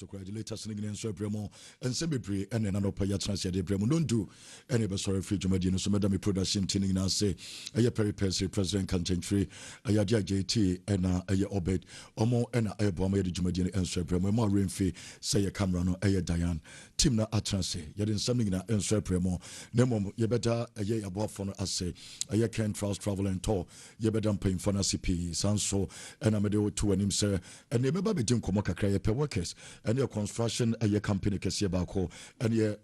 The latest thing in so premo and semi-pre and an upper yatsna de premo don't do any sorry free Jumadino so madame production tinning now say a peri president content free a yadia JT and a obed omo and a bomb Jumadino and so premo more rain fee say a camera no a Diane team na atranse yet in something in a so premo nemo ye better a year above for us say a year can travel and tour ye better paying for CP Sanso and a medio to an him sir and they may be doing Komoka per workers and your construction a company kesi bako and your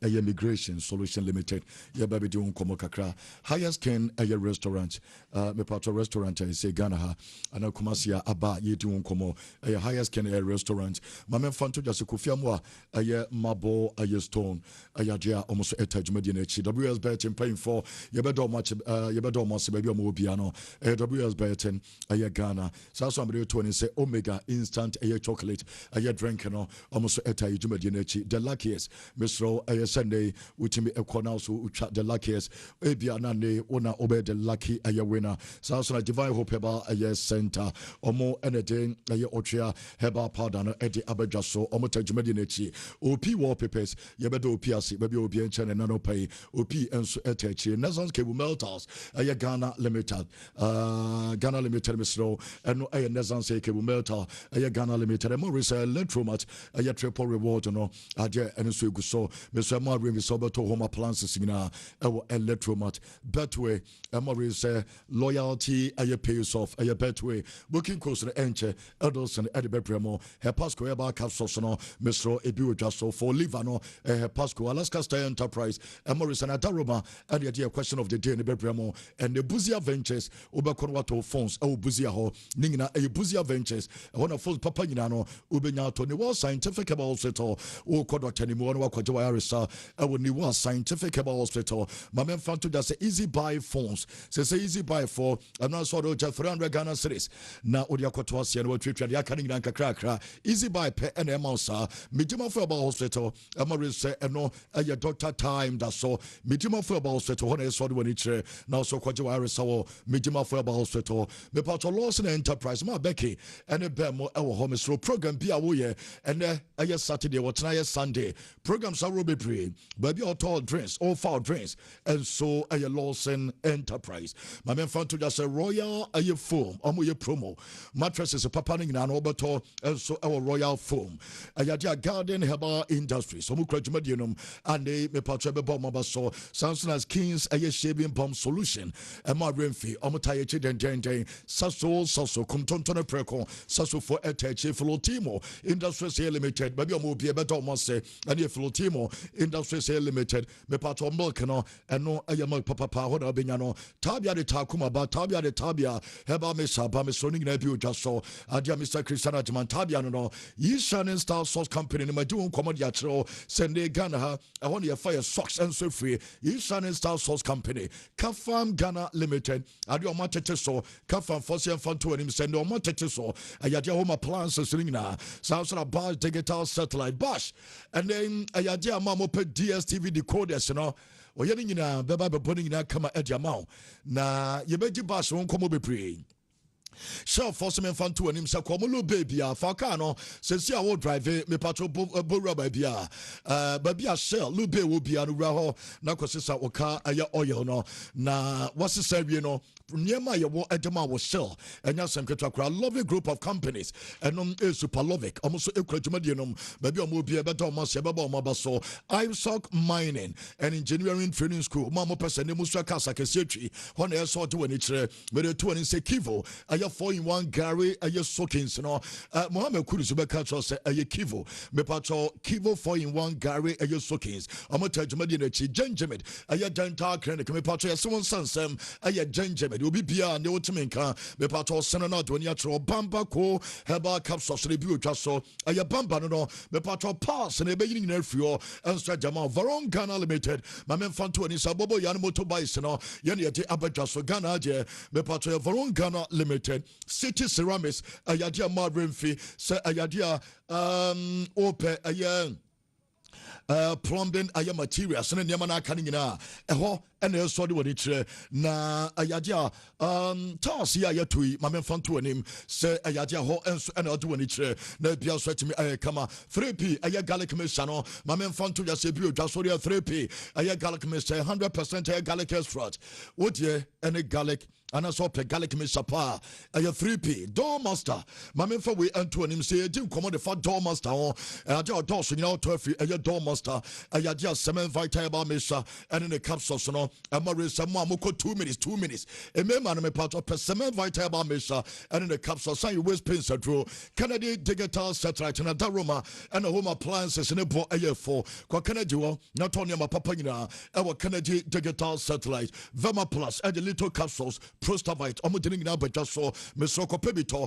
Immigration Solution Limited ya baby doing komo kakra highest ken a restaurant me pato restaurant I say Ghana ha ana kumasia aba ye doing komo a highest ken a restaurant mame fanto just kofia mo a marble a stone a dia almost attachment in echi WS Burton paying for ye bedo much ye bedo much baby mo biano a WS Burton a Ghana so somebody to say Omega instant a chocolate a drink no almost attachment in echi the luckiest Mr. Sunday which me a so the luckiest ebia na ne ona obe the lucky a winner so divine hope about a center or more anything a otria heba powder no e de abadwa so omo tajumadi na chi op wallpapers ye bedo opiase baby obi en chene na no pay op enso etachi Nations Cable Melters a Ghana Limited misro eno a Nations Cable Melter a Ghana Limited e mo resell electromat a triple reward no ade enso eguso Mr. Marvin Sobato home appliances in electromat Betway Emory say loyalty a pays off a Betway booking course the enche Edilson and Biggy her Pasco eba capsules no Mr. Ebu Jasso for Livano her Pasco Alaska Star Enterprise Emory and Adaroma and the idea question of the day in Biggy and the Buzia Ventures Ubakonwato phones Buzia ho Ningina a Buzia Ventures one of full Papa Yinano Ubenya Tony was scientific about hospital o Kodo Tenimo Wakwaja Arisa our new scientific about hospital. My man found to just say easy buy phones. Say easy buy for I'm not sort of just 300 Ghana cedis. Now Odia Kotwasi and what treat the Akaning Lanka Krakra. Easy buy per and Emousa. Midima for about hospital. Amaris say and no a doctor time that's so Midima for about hospital. When I saw when it's now so Kwaja Arisa Midima for about hospital. Me part of Lawson Enterprise. My Becky and a Bemo our home slow program be away and a Saturday or tonight Sunday programs are Ruby Bree. Baby or tall drinks, all foul drinks, and so a Lawson Enterprise. My man found to just a royal a foam, your promo. Mattresses a papaning an obato, and so our royal foam. A yadia garden herbal industry, so mukrajumadianum, and a me patrebe bomba so, Samson as Kings a shaving bomb solution, and my renfi, omotayachi den jente, sasso, contontone preco, sasso for etache, Flotimo, Industries Limited, baby or be a better must say, and if Flotimo, Industries Limited, me part of milk no and no ayama papa hoda benyano tabia de takuma ba tabia de tabia heba me saba me soning na bi oja so adia Mr. Christiana Jaman tabia no yi Shining Star Sauce Company no madu nkomo dia kire sende Ghana ha I want your fire socks and so free yi Shining Star Sauce Company Kafam Ghana Limited adia o matete so Kafam Fosien Fanto anim sende o matete so ayadia home appliances ringna Samsung Bash digital satellite bash and then ayadia mamo pe DSTV decoders no oyeni nyina beba beboni nyina kama edia mawo na yebeji bash won komo bebre Shell force me fan to an him, Sakomulu baby, Falcano, says, yeah, I will drive me patro burra baby. Baby, a shell, Lube will be an Raho, Nakosisa Oka, aya oil, no. Na, what's the say, you know, near my Edema was Shell, and Yasam Ketakra, lovely group of companies, and super lovic, almost equal to Medianum, maybe I will be a better Masababa Mabaso, ISOC mining and engineering training school, Mama Person, Musa Casa, Kessetri, one air saw to an each, but a 20 say Kivo, a 4-in-1 Gary, a soakings, no, Mohammed Kudusubeka say a Kivo, Mepacho, Kivo 4-in-1 Gary, a soakings, Amata Medinachi, Genjamin, a dental clinic, Mepacho, someone Sansem, a Genjamin, will be beyond the Otiminka, Mepacho, Senana, Doniatro, Bamba, Co, Heba Capsos, Rebu, Jasso, a Bamba, no, Mepacho Pass, and a beginning nerfio, and Strajama, Varon Ghana Limited, Mamen Fantuani, Sabobo, Yanamoto Baisano, Yaniati Abajaso, Ghana, Mepacho, Varon Ghana Limited, City Ceramics, Ayadia Marvin Fee, Ayadia, Ope, Ayan. Plumbing aya materials and Yamana Kanina, eho, and a sorry what it na Ayadia, Tarsia Yatui, Mamen Fantu and him, say Ayadia ho and I'll do an it, no Pia sweat me, I come 3p, Aya Gallic Missano, Mamen Fantu Yasebu, Jasoria 3p, Aya Gallic Miss 100% Aya Gallic Esfrat, would ye any Gallic? And I saw Gallic Missapa, a 3p, Doormaster. Mamma for we and to him say, I didn't come on the fat Doormaster, and I just Dawson, you know, turfy, a Doormaster, I had just 7 Vitaba Missa, and in the capsules, no, and Maris and Mamuko 2 minutes, a man, a part of Persimmon Vitaba Missa, and in the capsules, I always pins a draw, Kennedy digital satellite, and a Daruma, and a home appliances in a boat a year for, Quacanadu, not only my papina, our Kennedy digital satellite, Vema Plus, and the little capsules. Prostavite, Omuding now, but just so Mr. Pebito,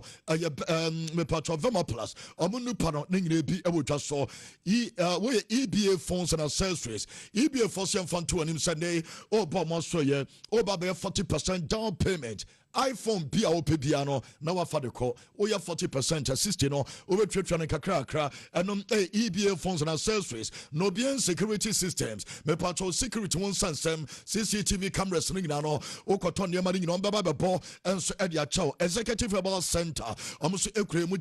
me patro Vema Plus, Omunu Pano, Ning be able just so EBA phones and accessories, EBA Fossian Fund to an Sunday, or Bomasoye, or Babe 40% down payment. iPhone BOP piano now for the call. We have 40% assisting over trade and kakra and EBA phones and accessories. No bien security systems. Me patrol security one system CCTV cameras ring now. Okoton yamani no baba bo and so Edia Chow Executive Herbal Center. Almost equal me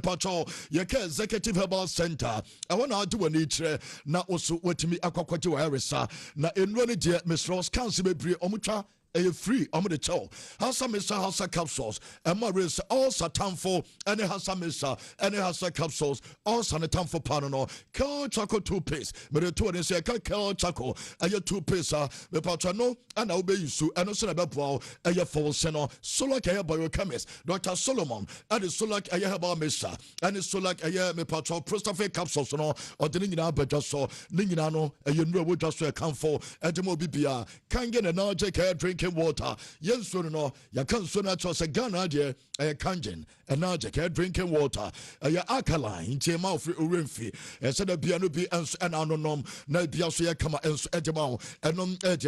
patrol. Yeke Executive Herbal Center. I want to do a nature na also what me akwakwati wa eresa na enroni de Miss Ross Council be bre omutra free, I'm the chow. Hasa Mr. Hasa capsules, and Maris, all Satan for any Hasa Missa, any Hasa capsules, all Sanatam for Panano, Kel Chaco 2 piece, but the 2 and say, Kel Chaco, and your 2 piece, the Patrano, and I'll be you, and also about Bow, and your full seno, Solak Air Biochemist, Dr. Solomon, and the Solak Air Missa, and the Solak Air Me Patro, Prostafe capsules, or the Ningina, but just so Ninginano, and you know what just account for, and the Mobibia, can get an object drink. Water, yes, so no, you can't so natural as a gun idea, a kangen, and now drinking water, a alkaline, tea mouth, urinfi, and said a piano be and anonym, no piasso come and edamau, and non edge,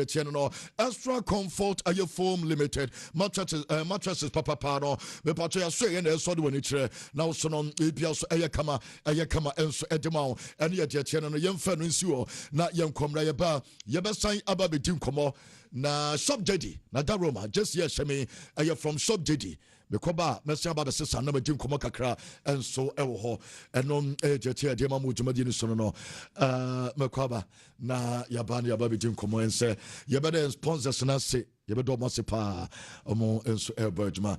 extra comfort, a foam limited, mattresses, papa pano, the patria say, and so do it, now so non, piasso, a kama, and so edamau, and yet, and a young fan in sewer, not young comrade bar, Yabasai Ababi Tinkomo. Na shop JD na Daroma just yes me I from shop JD me koba mesi aba be sesa na madim komo kakra enso ewo ho enom ejete de mamu dwumadi ni so no me koba na yaba be dim komo ense yebede sponsors na se yebede mo se pa omo enso ebadwuma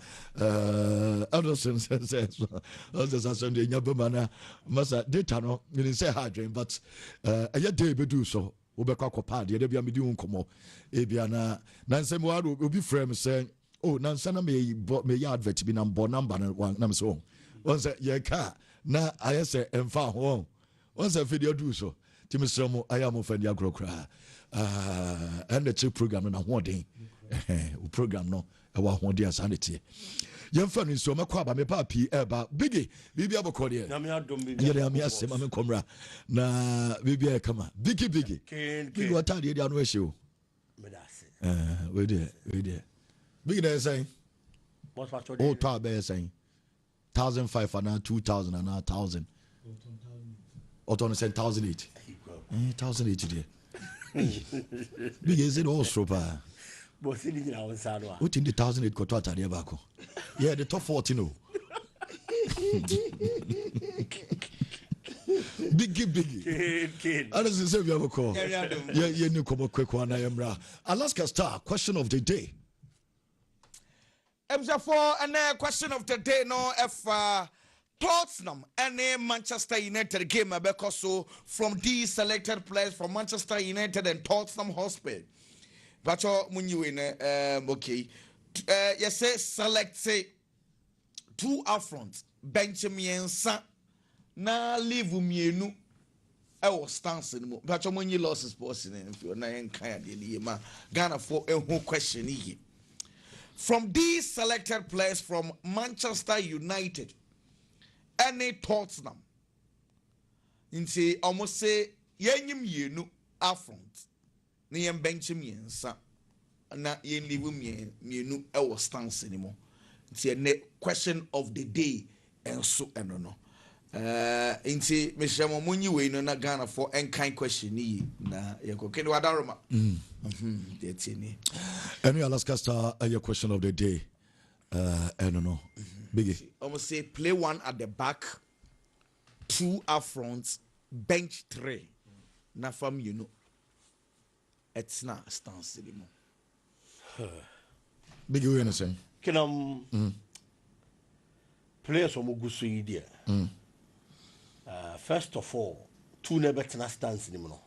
Edilson says others Sunday nyabema na masa data no you say hard dream but aye dey be do so Obeka kopa de bia medi unkomo ebia na nansem wa obi frame say oh nansana me advert bi na mbo number na me so won say ye ka na aye say emfa ho won say video do so timisremo ayamo fandi agrokra and the program na hoden program no e wa hoden asanete yemfa no so mekwa ba me pa pi eba Biggy bibia bokode na me adom bibia ya me asema me komra na bibia kama Biggy what are you anu ehye o me da se we there Biggy dey say what factor dey o to be say 1,500 and 2,000 and 1,000 or 1,008 1,008 there Biggy is it all stropa but see the 1,008 ko to atare ba ko Yeah, the top 40 no. Biggy. Kid. I don't say we have a call. Yeah, new Kweku Edilson. Alaska Star, question of the day. For a question of the day, no, if Tottenham and Manchester United game because so from these selected players from Manchester United and Tottenham Hotspur. But when you win, okay, yes, select say 2 up front, Benjamin Sa na leave mienu. I was stance anymore. But when you lost sports in if you're not kind of Ghana for a whole question here. From these selected players from Manchester United, any Tottenham, in say almost say yenyim yenu affront, ni yem benchim yensa, na yen live mienu ewo stance anymore. It's a question of the day and so no. Inti Mr. Momunyi we no na Ghana for kind question ni na yeko kene wadaroma. That's it. Any Alaska Star your question of the day. I don't know. Biggie. Almost say play 1 at the back, 2 up front, bench 3. Na fam you know. It's not stance anymore. Biggie, we understand. Can players from Ogusu idea. First of all, 2 never tena stance anymore.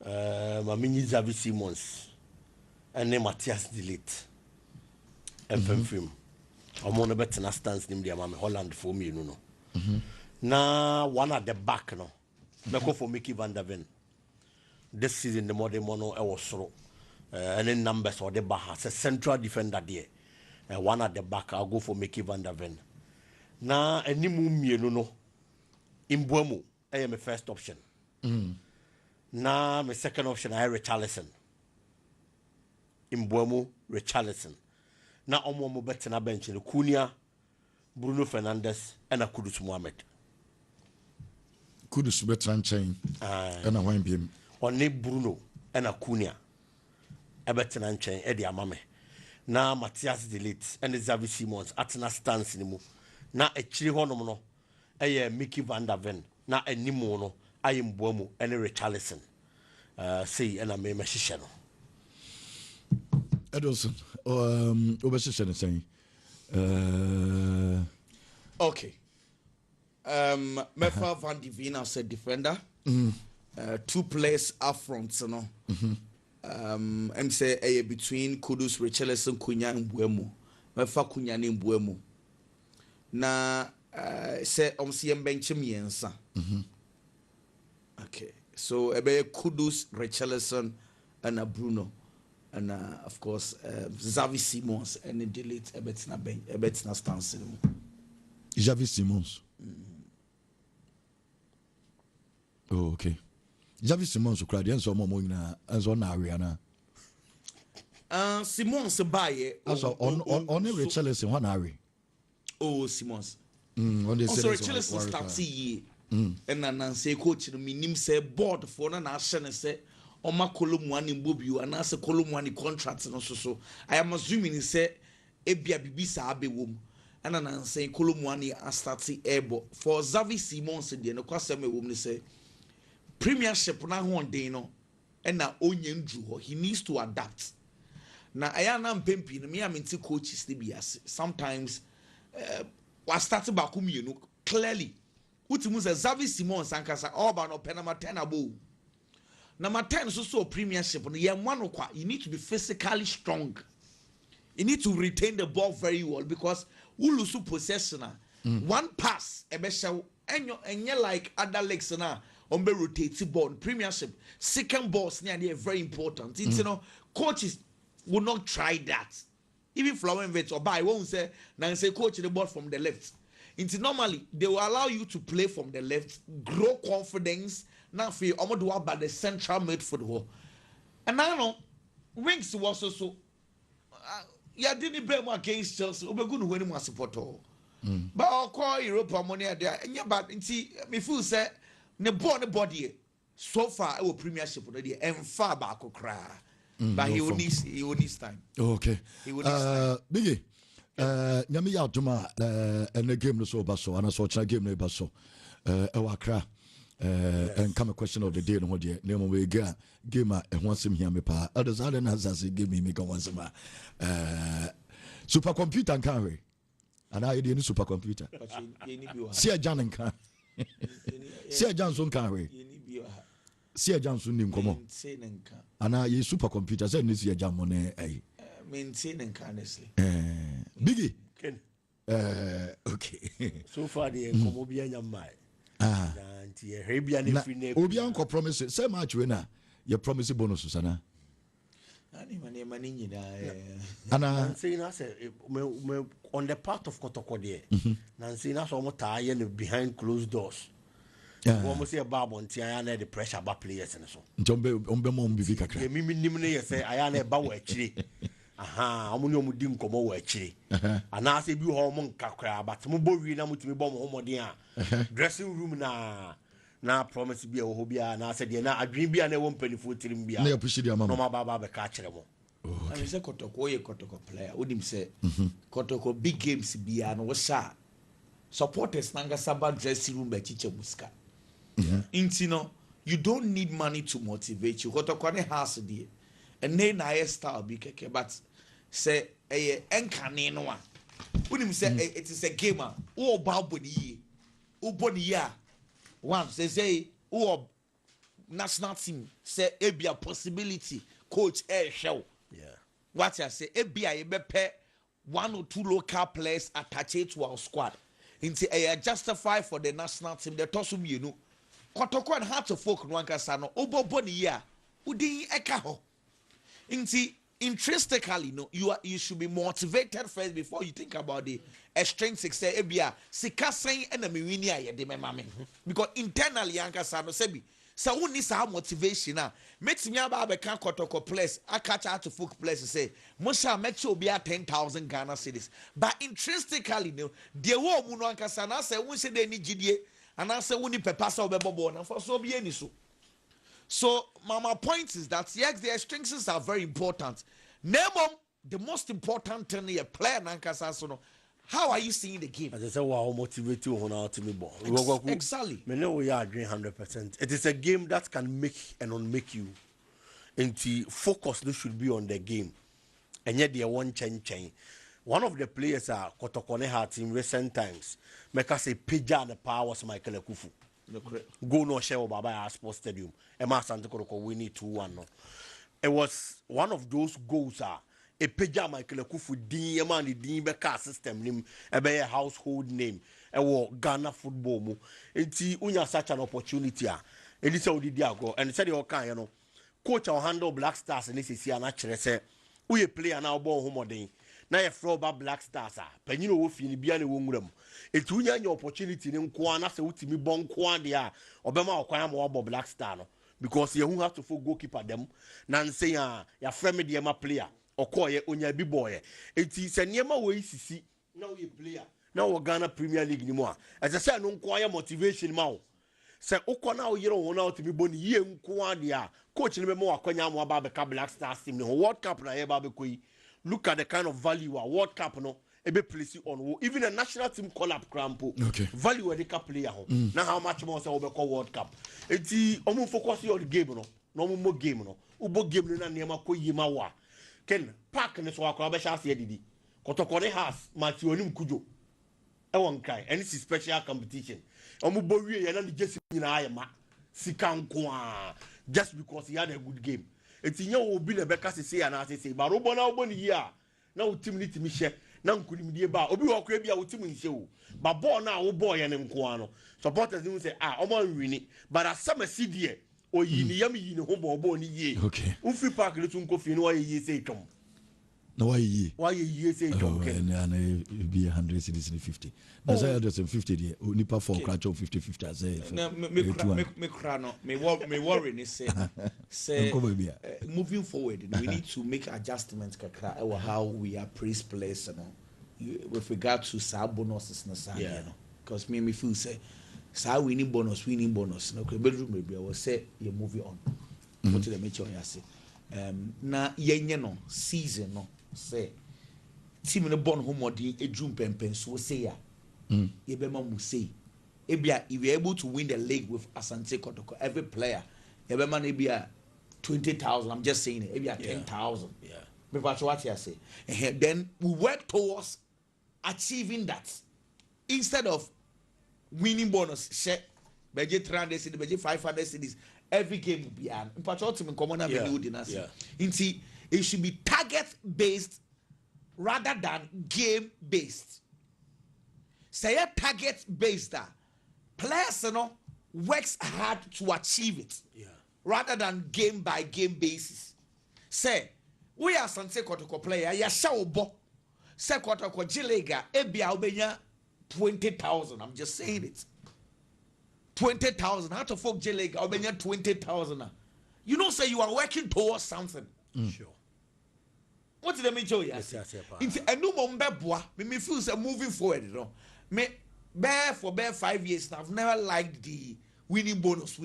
Mamini Xavi Simons and then Matthias Delete. FM I'm on a better stance in the Holland for me, you know. Now, 1 at the back, no. Go for Mickey van der Ven. This season, the modern mono, I was so. And then numbers or the Baha, a central defender there. 1 at the back, I'll go for Mickey van der Ven. Now, any mum, you know, in Buemo, I am a first option. Now, my second option, I Richarlison. In Buemo, Richarlison. Now, I'm more better than a bench in Cunha, Bruno Fernandes, and a Kudus Mohamed. Kudus better chain. And a wine beam. Only Bruno and a Cunha. A better than chain, Eddie Amame. Now, Matthias Delete and the Xavi Simons at an stance anymore. Now, a chili honomono, a Mickey van der Ven. Now, a Nimono, I am Buemo and a Richarlison. Say, and I may message. Edilson, Obession is saying. Okay. Mefa Van Divina said defender. 2 players up front, you know. And say between Kudus, Richarlison, Cunha, and Buemo. Mefa Cunha and Buemo. Na say CM benchim yensa. Okay. So Kudus, Richarlison, and Bruno. And of course, Xavi Simons and the delete a betina stance. Xavi Simons. Oh, okay. Xavi Simons cried, and so more as on Ariana. Simons buy also on a Richarlison 1 hour. Oh, Simons. Also, Richarlison starts here. And then say, coach, the minim say board for an action and say, Oma column 1 in Bobio and as a column 1 in contracts and so. I am assuming he said Ebia Bibisa Abe womb and then saying column 1 in starting able for Xavi Simons and the Kwame woman say Premiership na one day no and now onion drew he needs to adapt. Now I am pimping me I'm into coaches to be as sometimes was started back you know clearly what was Xavi Simons and Casa Orban or Panama Tenabo. Number 10 is also a premiership. You need to be physically strong. You need to retain the ball very well because we lose possession. One pass, and you like other legs now. Rotate ball premiership. Second balls near very important. It's, you know, coaches will not try that. Even Flowing Vets or by won't say now say coach the ball from the left. It's normally they will allow you to play from the left, grow confidence. Now for you, I'm do about the central midfield. And I know Wings was also yeah didn't bet against Chelsea. We're going to win him as support. But I'll call Europe money there. And yeah, but see me feel say the body so far I will premiership already and far back cry. But he will need time. Okay. He will need time. Biggie. nyame ya adoma and the game no so baso and so china game no baso Ewakra and come a question of the day no ho de name we ga game a ho asem hia me pa others are na zase game me go once ma supercomputer kan we and I dey supercomputer see a jan kan see a jan so kan we see a jan so nim komo ana ye supercomputer say ni see a jan mo ne ai maintaining honestly. Biggy. Okay. So far the komo bia nyamai. Nti e hebia ne free ne. Obi anko promise say match we na your promise bonus sana. Ani mani nyina ana say na say on the part of Kotoko there. Na say na so mo taa ye behind closed doors. Wo say babo nti aya na the pressure ba players ne so. Ntombe mo mbibi kakra. Ye mimi nim ne ye say aya na ba wa akire. Aha, omuni omudi nkomo wa akire. Ana say bi ho mo nkakra but mo bo wi na mutumi bo mo homodin a. Dressing room na promise bi e wo bia na say de na adwen bia na wo mpanifo tirim bia. Na ya pushi dia mama. No ma ba be ka akire mo. I say Kotoko ye Kotoko player. Odim say Kotoko big games bia no wo sha. Supporters nanga saba dressing room be chiche muska. Intino, you don't need money to motivate you. Kotoko ne house die. And then na style be keke but say enkane no one. Unim say it is a gamer. Who about body? Who body ya? One say who national team say it be a possibility. Coach show. Yeah. What I say it be a bepe 1 or 2 local players attached to our squad. Into a justify for the national team. The tossum you know. Kotoko and heart of folk no ankasano. Obo body ya. Udi ekaho. Intrinsically, no, you should be motivated first before you think about the extrinsic say ebia sika saying enemy wini aye de mama because internally yanka sa no sebi so who needs our motivation na makes me aba be kan Kotoko place I catch out to folk place say musha make you be 10,000 Ghana cedis but intrinsically no de wo mu no anka sa na say won say de ni gidie and I say woni pepa sa obebobo na for so be ani so. So, my point is that yes, the strengths are very important. Name the most important thing a player nankasa. How are you seeing the game? As I say, wow, motivate you on to me ball. Exactly. Me know we are agreeing 100%. It is a game that can make and unmake you. And the focus should be on the game. And yet they one change. One of the players are Kotoko had in recent times. Make us say Pija and the power was Michael Ekufu. Go no share Baba Sports Stadium. Emma Santa Koroko we need 2-1 no. It was one of those goals a Peja Michael Kufu din man the din beka system nim a household name e Ghana football mu. Enti unya such an opportunity and this how did go and said you can you know coach will handle Black Stars and this is here naturally say we player now ball home den na ye throw back Black Stars penyin wo fi ni bia na wo nwuram enti unya nya opportunity ni nko na se wutimi bon nko ade a obema okwan ma wo Black Star no because you have to for goalkeeper them nan say ya frame the ma player okoye onya bi boy enti se niema wo isisi na wo player na wo Ghana Premier League ni mo a as I say no nko ya motivation ma wo se ukona wo yero wo na otimi boni ye nko ade a coach ni be mo akonya mo ba be ka Black Stars team ni World Cup na ye ba be koyi. Look at the kind of value a World Cup no ebe place on even a national team call up crampo value where the cap player ho now how much more say we call World Cup enti omo focus on the game no mo game no ubo game no na niam akoyi ma wa ken park ne so akwa be sha se didi Kotoko ne has match onim kujo e won kai and it's special competition omo bo wie ye na the jesi nyina ayema sika nko a just because he had a good game enti nya obi na beka se ya na se ba robo na obo ni yi a na utim ni timi hye na nkunimdie ba obi wo kra bia utim nhye o ba ball na wo ball ye ne nko ano supporters ni say omo nwini but asama sidie oyi ni yam yi ne ho ball ni ye free park le tun ko fi ni wa ye say twom na wa ye say twom na be 100 cedis 50 na say 150 die nipa for kra 50 as me kra no me worry ni say moving forward we need to make adjustments kakra how we appraise players with regard to sa bonuses na sa because me feel say sa winning bonus no bedroom maybe I will say you moving on what the make sure you say na yenye no season no say team no born home or the edrum pempen so say ya yebema mu say ebia if you're able to win the league with Asante Kotoko every player yebema na ebia 20,000 I'm just saying it ebia 10,000 me what you say then we work towards achieving that instead of winning bonus share budget 300 cedis budget 500 cedis every game will be an in common avenue dinasi it should be target based rather than game based. Say a target based players works hard to achieve it rather than game by game basis. Say we are Sanse Kotoko player ya shaobo say Kotoko Jilega ebia ubenya 20,000. I'm just saying it. 20,000 out of folk Jilega ubenya 20,000. You know say you are working towards something. Sure. What did I mean to you? A new boy, me feels moving forward, you know. Me bear 5 years now. I've never liked the winning bonus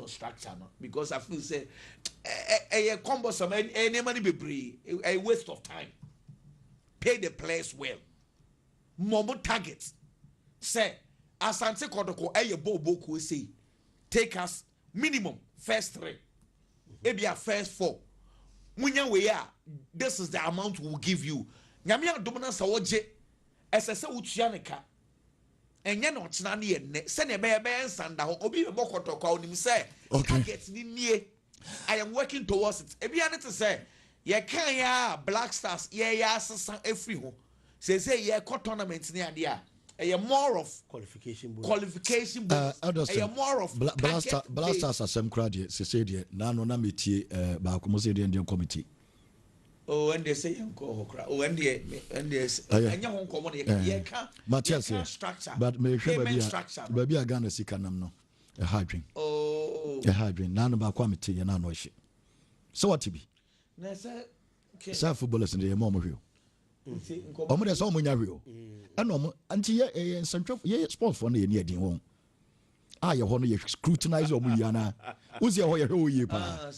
structure, no? Because I feel say a combo some any money be a waste of time. Pay the players well. More targets. Say Asante Kotoko a bobo say take us minimum first 3. Maybe a first 4. This is the amount we'll give you. Nyamia dominance awoje esese utuaneka enye no chena ne enne se ne be nsanda ho obi be bokotokwa onim se target ni nie. I am working towards it. Ebi ane to say ye kan ya Black Stars ye ya asesa every ho say ye ko tournament ni ade a more of qualification bonus a more of blasters asem crowd say dey na no na metie ba ko mo say dey committee. Oh, and they say and they anya hon komo ye ka structure but me hwe ba bia Ghana sika nam no a hardwin na no ba kwa metie ye na no hye so what be na say okay footballers in the mom hwe omo de so omo nya hwe o and omo anti ye central ye sports for na ye ne adin won ye ho no ye scrutinize omo yi ana uzi ho ye hwe yi pa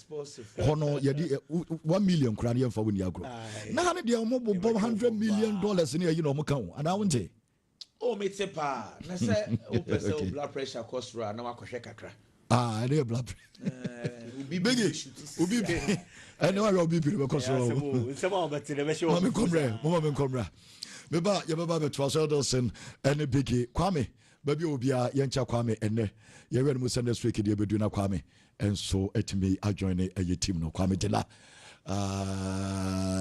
ho no ye di 1 million kra ne fa woni agro na ha ne de omo bo $100 million ne ye no omo kan ana wonte o me te pa na say o pese blood pressure cost ra na wakohwe kakra I dey blood pressure Biggy I know I be be because so me komra me ba ye ba Edilson and Biggy Kwame baby obia yencha Kwame enne ye we no send this week dey bedu na Kwame and so etimi adjoin a team no Kwame Dela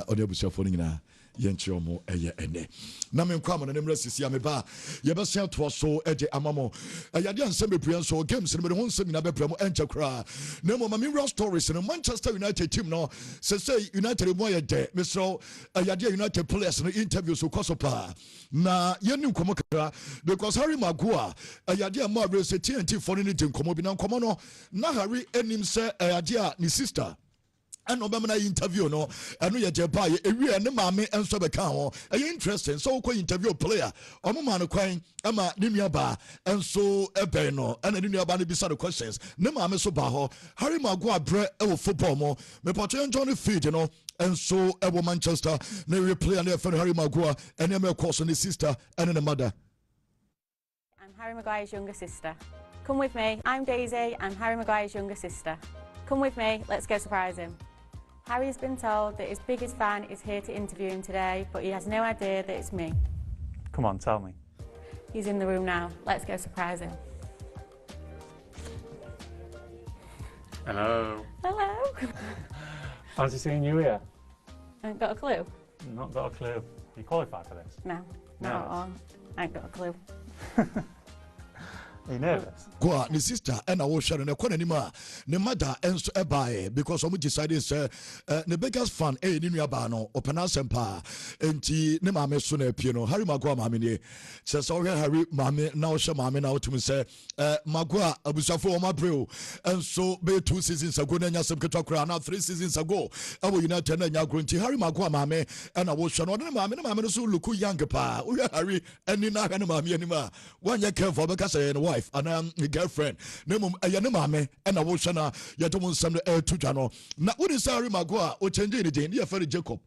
onebusia fo nyina yenchi omo eye enne na me Kwame no nemra sisi me ba ye be sen to so eje amamo ayade ansem beprian so games no me ho nsem na bepramo encha kra na mo mami real stories no Manchester United team no say United mo ye de me so ayade United players no interview so kosopa na yenu komo kra because Harry Maguire ayade am abre se TNT for ni tin komo bi na komo no na Harry enim se ayade ni sister and obama interview no anu ye jepa ye ewie ne maame enso beka ho interesting so ko interview player omo ma no kwan ama ne nua ba enso ebe no and ne nua ba no bisa the questions ne maame so ba ho Harry Maguire bre e football mo me poto enjoy feed no enso e Manchester ne replay and e Harry Maguire and e course ne sister and ne mother. I'm Harry Maguire's younger sister. Come with me. I'm Daisy. I'm Harry Maguire's younger sister. Come with me. Let's go surprise him. Harry's been told that his biggest fan is here to interview him today, but he has no idea that it's me. Come on, tell me. He's in the room now. Let's go surprise him. Hello. Hello. Fancy seeing you here? I ain't got a clue. Not got a clue. You qualified for this? No, not at all. I ain't got a clue. Are you nervous? Go ni sister and I will share ne kwana nima ne mother enso ebae because omo decided say ne biggest fan ni nua ba no opena sempa enti ne maame so na apie no Harry Maguire maame ne say so Harry maame na o hye maame na otum say Maguire abusafo o mabreo enso be 2 seasons ago na nya sem ketwa na 3 seasons ago awo United na nya gronti Harry Maguire maame and I will share no ne maame so look young pa o Harry eni na ne maame anima wanya careful because say no wife and girlfriend name ayane mame and I will shana yatomon some to jano na what is Harry Maguire o change anything ya Jacob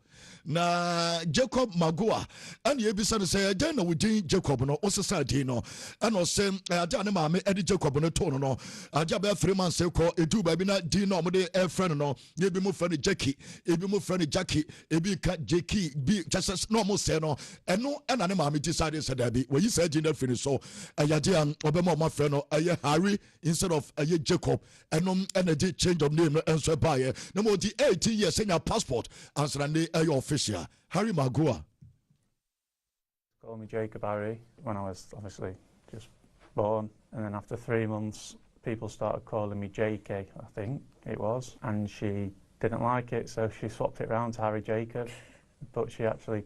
na Jacob Magua and ye be say then we din Jacob no o society no and o say ada ne maame edi Jacob no to no aja be 3 months ko edu ba bi na din no mo de e friend no ye bi mo friend Jackie e bi mo friend Jackie e bi ka Jackie bi just no mo say no eno na ne maame decide say da bi we yi say din finish so ayade an obema mo friend no aye Harry instead of aye Jacob eno energy change of name no enso ba ye no mo di 18 years in your passport answer na aye official Harry Magua. Called me Jacob Harry when I was obviously just born, and then after 3 months people started calling me JK, I think it was, and she didn't like it, so she swapped it around to Harry Jacob, but she actually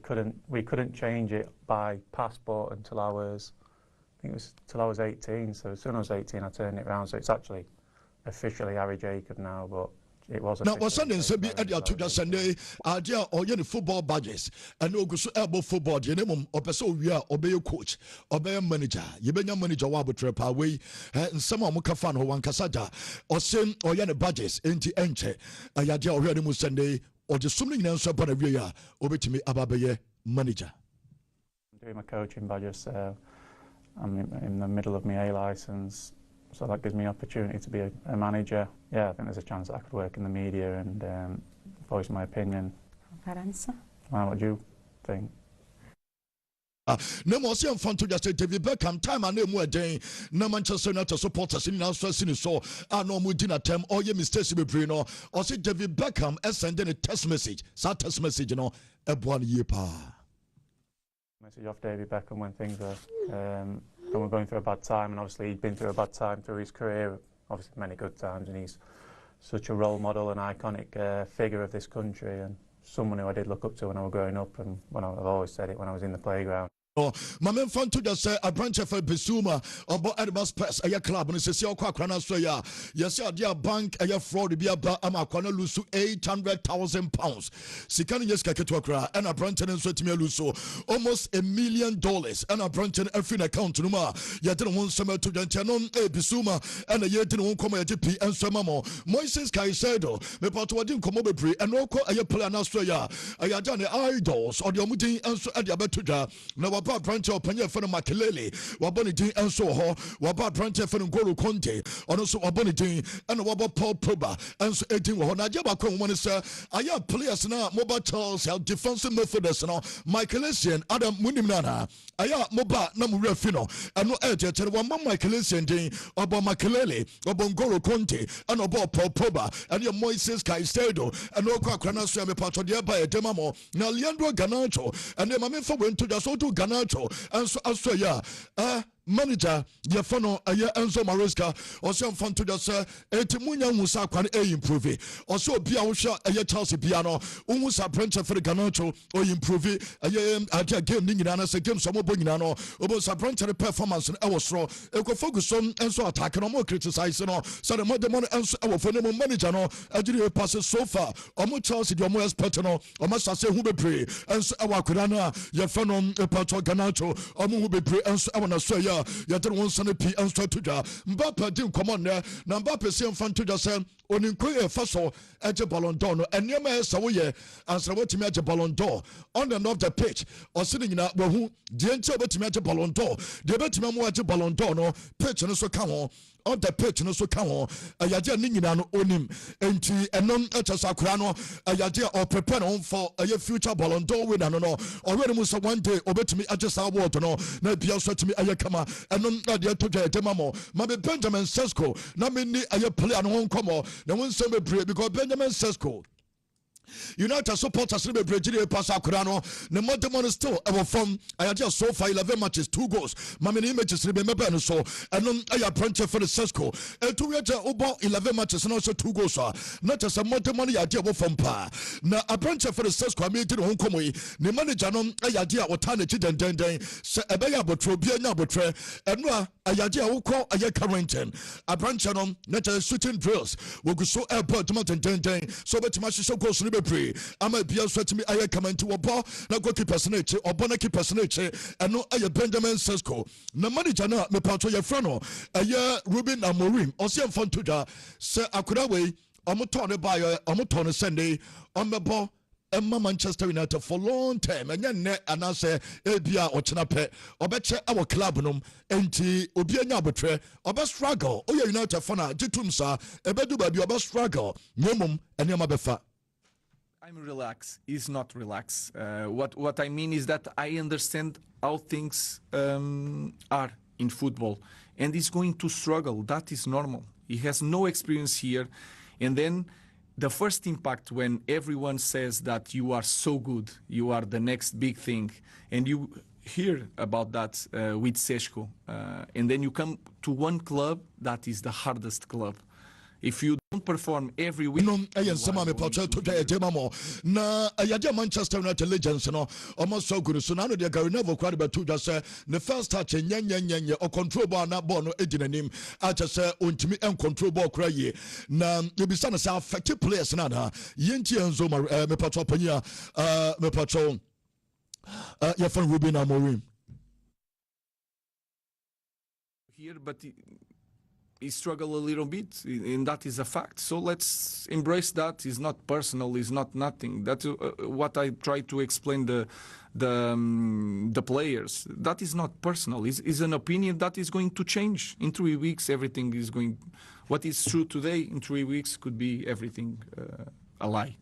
we couldn't change it by passport until I was 18, so as soon as I was 18 I turned it around, so it's actually officially Harry Jacob now, but it was now was Sunday so be at your Sunday idea or any football badges and no go so elbow football the name of person we are obey coach obey manager you be your manager wa trip away and some of muka fan ho wan kasaja or same or any badges enti enche idea or any Sunday or the sumling answer but we are obetimi ababe manager. I'm doing my coaching badges, so I'm in the middle of my A license. So that gives me opportunity to be a manager. Yeah, I think there's a chance that I could work in the media and voice my opinion. That answer. What do you think? No more see fun to just say David Beckham time and name where day no Manchester United supporters in our first so no more dinner time or your mistakes be pre no or say David Beckham sending a text message. So text message, you know, a 1 year pa. Message off David Beckham when things were going through a bad time, and obviously he'd been through a bad time through his career, obviously many good times, and he's such a role model and iconic figure of this country and someone who I did look up to when I was growing up, and I've always said it when I was in the playground. My man fun to just say a branch of Besuma or Edmund's Press, a club, and it's your Quakrana Soya. Yes, your bank, a fraud, be about Amakwana Lusu £800,000. Sikani Yeska and a branch and Swetimia Luso, almost $1 million, and a branch and every account Numa. Yet one summer to Jantanon, a Besuma, and a yet won't come at GP and Samamo. Moises Kaisedo, the Patuadin Komobri, and Oko a plan Australia. I had done the idols or the Omudi and so at the Abetuja. Now, branch of Panya for Makelele, Wabonity and so ho, Waba branch for Goro Conte, and also Wabonity and Waba Paul Proba, and so 18 Najaba Kong, sir. I have players now, mobile Charles, have defensive methods now, Michaelesian, Adam Munimana, I have mobile Namurefino, and no edge, and one Michaelesian day, about Makelele, about Goro Conte, and about Paul Proba, and your Moises Caicedo, and Oka Cranasua, part of the Abba Demamo, now Leandro Ganacho, and the Mamma went to the Soto Ganacho. And so, manager, your funnel, a year Enzo Maresca, or some fun to just say, Etimunya Musa can improve. Also, Biausha, a year Chelsea piano, Umusa Prencher for the Ganacho, or improve a year game Ningana, a game some Boginano, Obosa Prencher performance and our straw, Eco focus on and so attack and more criticizing, so the mother money and our phenomenal manager, a junior passes so far, or more Chelsea, your more personal, or must I say who be pray, and so our Kurana, your funnel, a Pato Ganacho, or who be pray, and so I want to say, you don't want to be and start to do. Mbappe didn't come on there. Mbappe saying fun to just say, on inquiry first of all, at the Ballon d'Or, and your man so yeah, answer what to match a Ballon d'Or on and off the pitch, or sitting in that who didn't tell what to match a Ballon d'Or. The better man watch a Ballon d'Or, no pitch and so come on. On the pitch no so come on a yadia ningina no onim enti enom echasakrano a yadia or prepare on for a future Ballon d'Or winner no already musa one day obetimi adjust award no na bia so timi ayakama enom adia to demamo mabe Benjamin Sesko na me ni aye player no komo na won sem be because Benjamin Sesko United supporters in the Brazilian pass Akurano. The Montemon still ever from I just so far 11 matches, 2 goals. Mammy images remember so and I apprentice for the Sesco. And 2 years about 11 matches and also 2 goals. Not just a Montemoni idea from Pa. Now apprentice for the Sesco I made it home come away. The manager no idea what time it and then say a better botro na botre and no idea who call a Carrington. Apprentice no not a shooting drills. We go so airport mountain then so bet much so goes pray. I'm a beer sweat me. I come into a bar. Now go keep personage or bonaki personage. And no, I Benjamin Sesko. No money, Jana, me part of your friend. A year Ruben Amorim. Or see fun to da. Say, I could away. I'm a turn by a Sunday. On the ball. Emma Manchester United for long time and then and I say Ebia or Chinape or betcha our club num enti Obianya betre or best struggle oh United fana jitumsa ebedu baby or best struggle nyomum and yamabefa. I'm relaxed. He's not relaxed. What I mean is that I understand how things are in football, and he's going to struggle. That is normal. He has no experience here, and then the first impact when everyone says that you are so good, you are the next big thing, and you hear about that with Seshko, and then you come to one club that is the hardest club. If you don't perform every week, na ayade Manchester United legends no almost so good so now they go never quite about to just say the first touch nya or control ball na ball no edinanim acha say ontimi en control ball kra ye na you be say affect players na da yenti enzo me patro pania me patro your friend Ruben Amorim here, but he struggled a little bit, and that is a fact. So let's embrace that. It's not personal. It's not nothing. That's what I try to explain the players. That is not personal. It's an opinion that is going to change in 3 weeks. Everything is going. What is true today in 3 weeks could be everything a lie.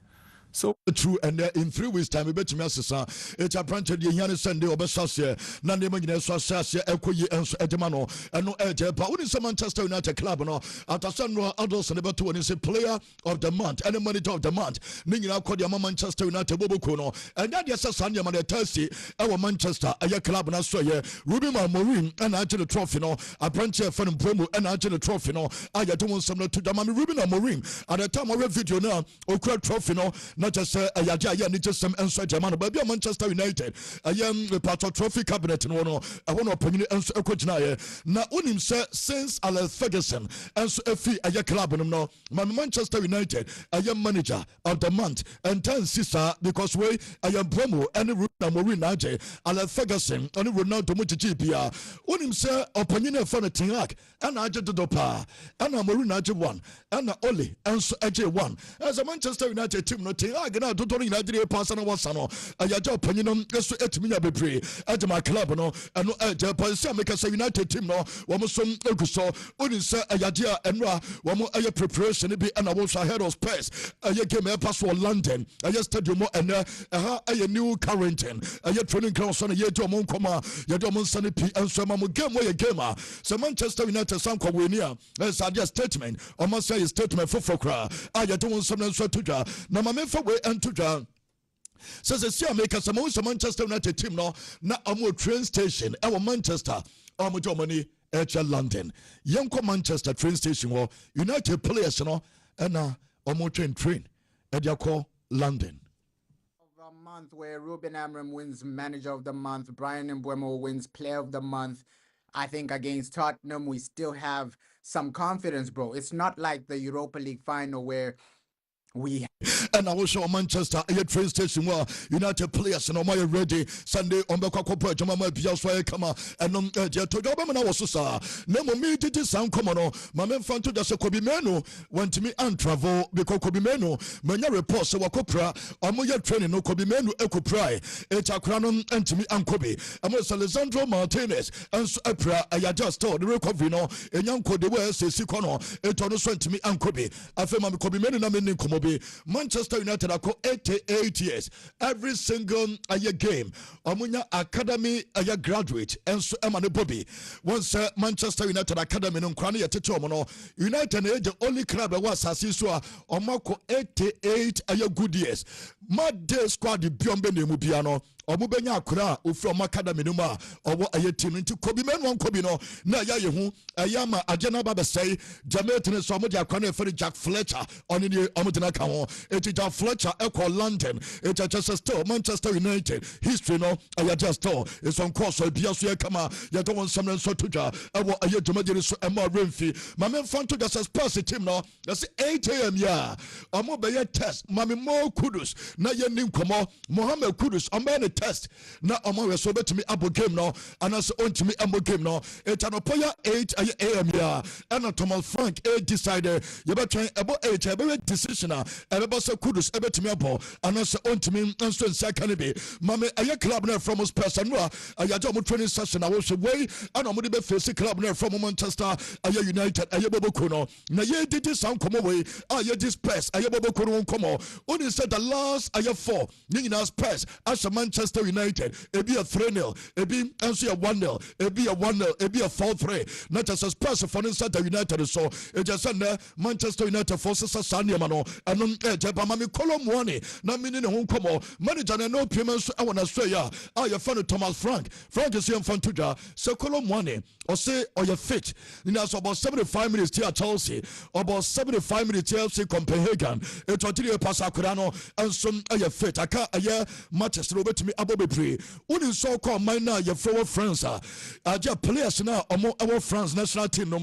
So true, and in 3 weeks' time, we bet you it's a branch of the Yan Sunday or Bessasia, Nandemagina Sassia, Equi, and Edemano, and no edge, but what is the Manchester United club? No, after Sandro Edilson about to is a player of the month, and the manager of the month. Nina called your Manchester United Bobokuno, and that yes, Sunday, man, Thursday, our Manchester, a club, and I saw you, Ruben Marine, and I did a trophy, no, a branch of Fan Promo, and I did a trophy, no, I don't some to the man, Ruben Marine, at the time of a video now, or crowd trophy, no. Not just a Yaja, need just some answer German, but Manchester United. I am the part of trophy cabinet and one. I want to opinion and a coach now. Now, on him, sir, since Alex Ferguson and so a fee, a club, no, my Manchester United, I am manager of the month and 10 sister because we I am promo and the Marine Naje, Alex Ferguson, and Ronaldo Muchipia. On him, sir, opinion of Fanny Tinak, and I did the Dopa, and a Marine Naje 1, and a Oli, and so AJ 1. As a Manchester United team, no I cannot do United pass and was on. I had your opinion, so at me, at my club, no, and no, make us a United team, no, one some Augusto, only say a Yadia and Ra, one more a preparation, be and I was ahead of space. I gave me a pass for London. I just tell you more and a new Carrington. I had training class on a year to a monk, your Domon Sunny P and so Mamu game where a gamer. So Manchester United Sam Kawenia, as I just statement, or must say a statement for Fokra. I don't want some answer to that. Now, my men for way and to John. Says a Sia make us a Manchester United team now. Now, I'm train station, our Manchester, our Germany, London. Young Manchester train station, or United players, you know, and now, train, at your call London. Of a month where Ruben Amorim wins Manager of the Month, Brian Mbeumo wins Player of the Month. I think against Tottenham, we still have some confidence, bro. It's not like the Europa League final where we and I was show Manchester a train station where United players and my ready Sunday on the Coco Jama Biasway Kama and on Jetoba was so no me did sound common. My men found to the Kobe Menu went to me and travel because Kobe Menu Mania reports so Copra or Moya training no Kobe Menu Eco Pry it's a crown and to me and Kobe and was Alessandro Martinez and Supra I just told the recovery no and young Code West Sikono it almost went to me and Kobe I feel my Kobe Menu Namin Komobi Manchester United are 88 years. Every single game, Omunya Academy graduate, and so Emmanuel Bobby. Once Manchester United Academy no Kwani Yatetomono, United the only club that was Asiswa Omako 88 good years. Mad day squad the Biombe Mubiano. Omubenya akura from academy numa owo aye team nti Kobe men Kobe no na ya yehu ayama agena baba say Jamaican so mo dia kwana efere Jack Fletcher on the omudina ka ho eti Jack Fletcher equal London eti just still Manchester United history no aya just still is on course so bia so kama ya don't want some so tuja ewo aye Jamaican so ema Renfi ma men fan to just Spurs team no that's 8 a.m. ya omo be test mami mo Kudus na ye nim komo Mohamed Kudus amene test na omo we so betimi abo game no anas ontimi abo game no etanopoya 8 a.m. ya and Thomas Frank decided you better abo 8 ebe decision ɛbɛbɔ sɛ kudus ɛbɛtumi abɔ anaasɛ ɔntumi nso nsa ka no bi mame ɛyɛ club no from Spurs no a ɛyɛgye ɔmo training session a wɔhwɛ wei ana ɔmo de bɛfɛsi club no from Manchester ɛyɛ United ɛyɛ bɔbɔko no na yɛdidi saa nkɔmmɔ wei a yɛdi Spurs ɛyɛ bɔbɔko no nkɔmmɔ woni sɛ the last ɛyɛ 4 ne nyinaa Spurs ahyɛ Manchester United ebi yɛ 3-0 ebi nso yɛ 1-0 ebi yɛ 1-0 ebi yɛ 4-3 na kyɛ sɛ Spurs for ne nsa da United so ɛgye sɛ nnɛ Manchester United for sesa saa nneɛma no ɛno ɛgye ba ma me Kolomuani na mene ne ho nkɔmmɔ manager no no piem nso ɛwɔ n'asɔe a yɛfa no Thomas Frank is here mfa ntodwa sɛ Kolomuani ɔse ɔyɛ fit nyina so about 75 minutes here at Chelsea about 75 minutes Chelsea Copenhagen ɛtɔgyere pasa akora no nso ɛyɛ fit aka ɛyɛ matches no obɛtumi abɔ bebree wone nso kɔ ɔman no a yɛfrɛ wɔ France a agye players no a ɔmo ɛwɔ France national team no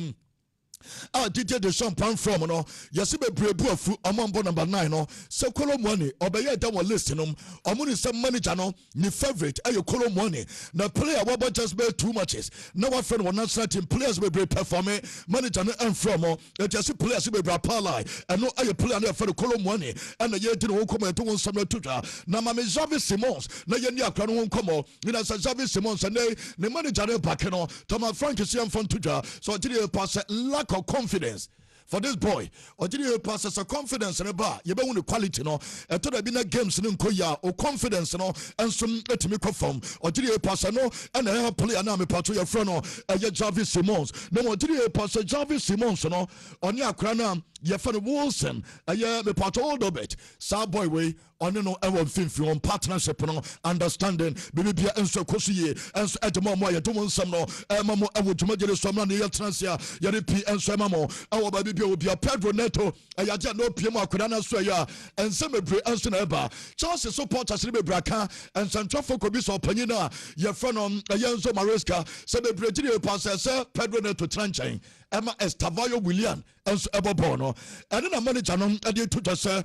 DJ Deschamps pan from no yesi bebre bu afu omombo number 9 no se Kolomuani obeye da won list no omuni se manager no ni favorite ayo Kolomuani na player what just be 2 matches na wa friend one national team players bebre perform manager no en from it just players bebre apply and no ayo player no for Kolomuani and ye di no come to won some na tuja na ma me Xavi Simons na ye ni akra no come ni na Xavi Simons and ne manager no back no Thomas Frank is here from tuja so did pass lack of confidence for this boy ɔgyere passes a confidence ne ba yɛbɛhu ne quality no ɛtɔ da bi na games ne nkɔ ya o confidence no ɛnso ɛtumi kɔ fam ɔgyere passer no ɛna ɛha player na mepato yɛfrɛ no ɛyɛ Xavi Simons na ɔgyere passer Xavi Simons no ɔne akora no yɛfrɛ no Wilson ɛyɛ mepato all of it saa boy wei ɔne no ɛwɔ mfimfini on partnership no understanding bibibia ɛnso ɛkɔ so yie ɛnso ɛgyema mo a yɛdo mo nsɛm no ɛma mo ɛwɔ dwumagyere so na ne yɛtena se a yɛde pii ɛnso ɛma mo ɛwɔ baabi bia obia Pedro Neto ɛyɛgye na opie mu akwadaa no so ɛyɛ a ɛnsɛm bebree ɛnso na ɛba Chelsea supporters ne bebree aka ɛnsɛntwafo kɔbi sɛ ɔpanyin no a yɛfrɛ no ɛyɛ nso Maresca sɛ bebree gyere pasɛ sɛ Pedro Neto tena nkyɛn ɛma Estavayo Willian ɛnso ɛbɔ bɔɔl no ɛne na manager no ɛde to gya sɛ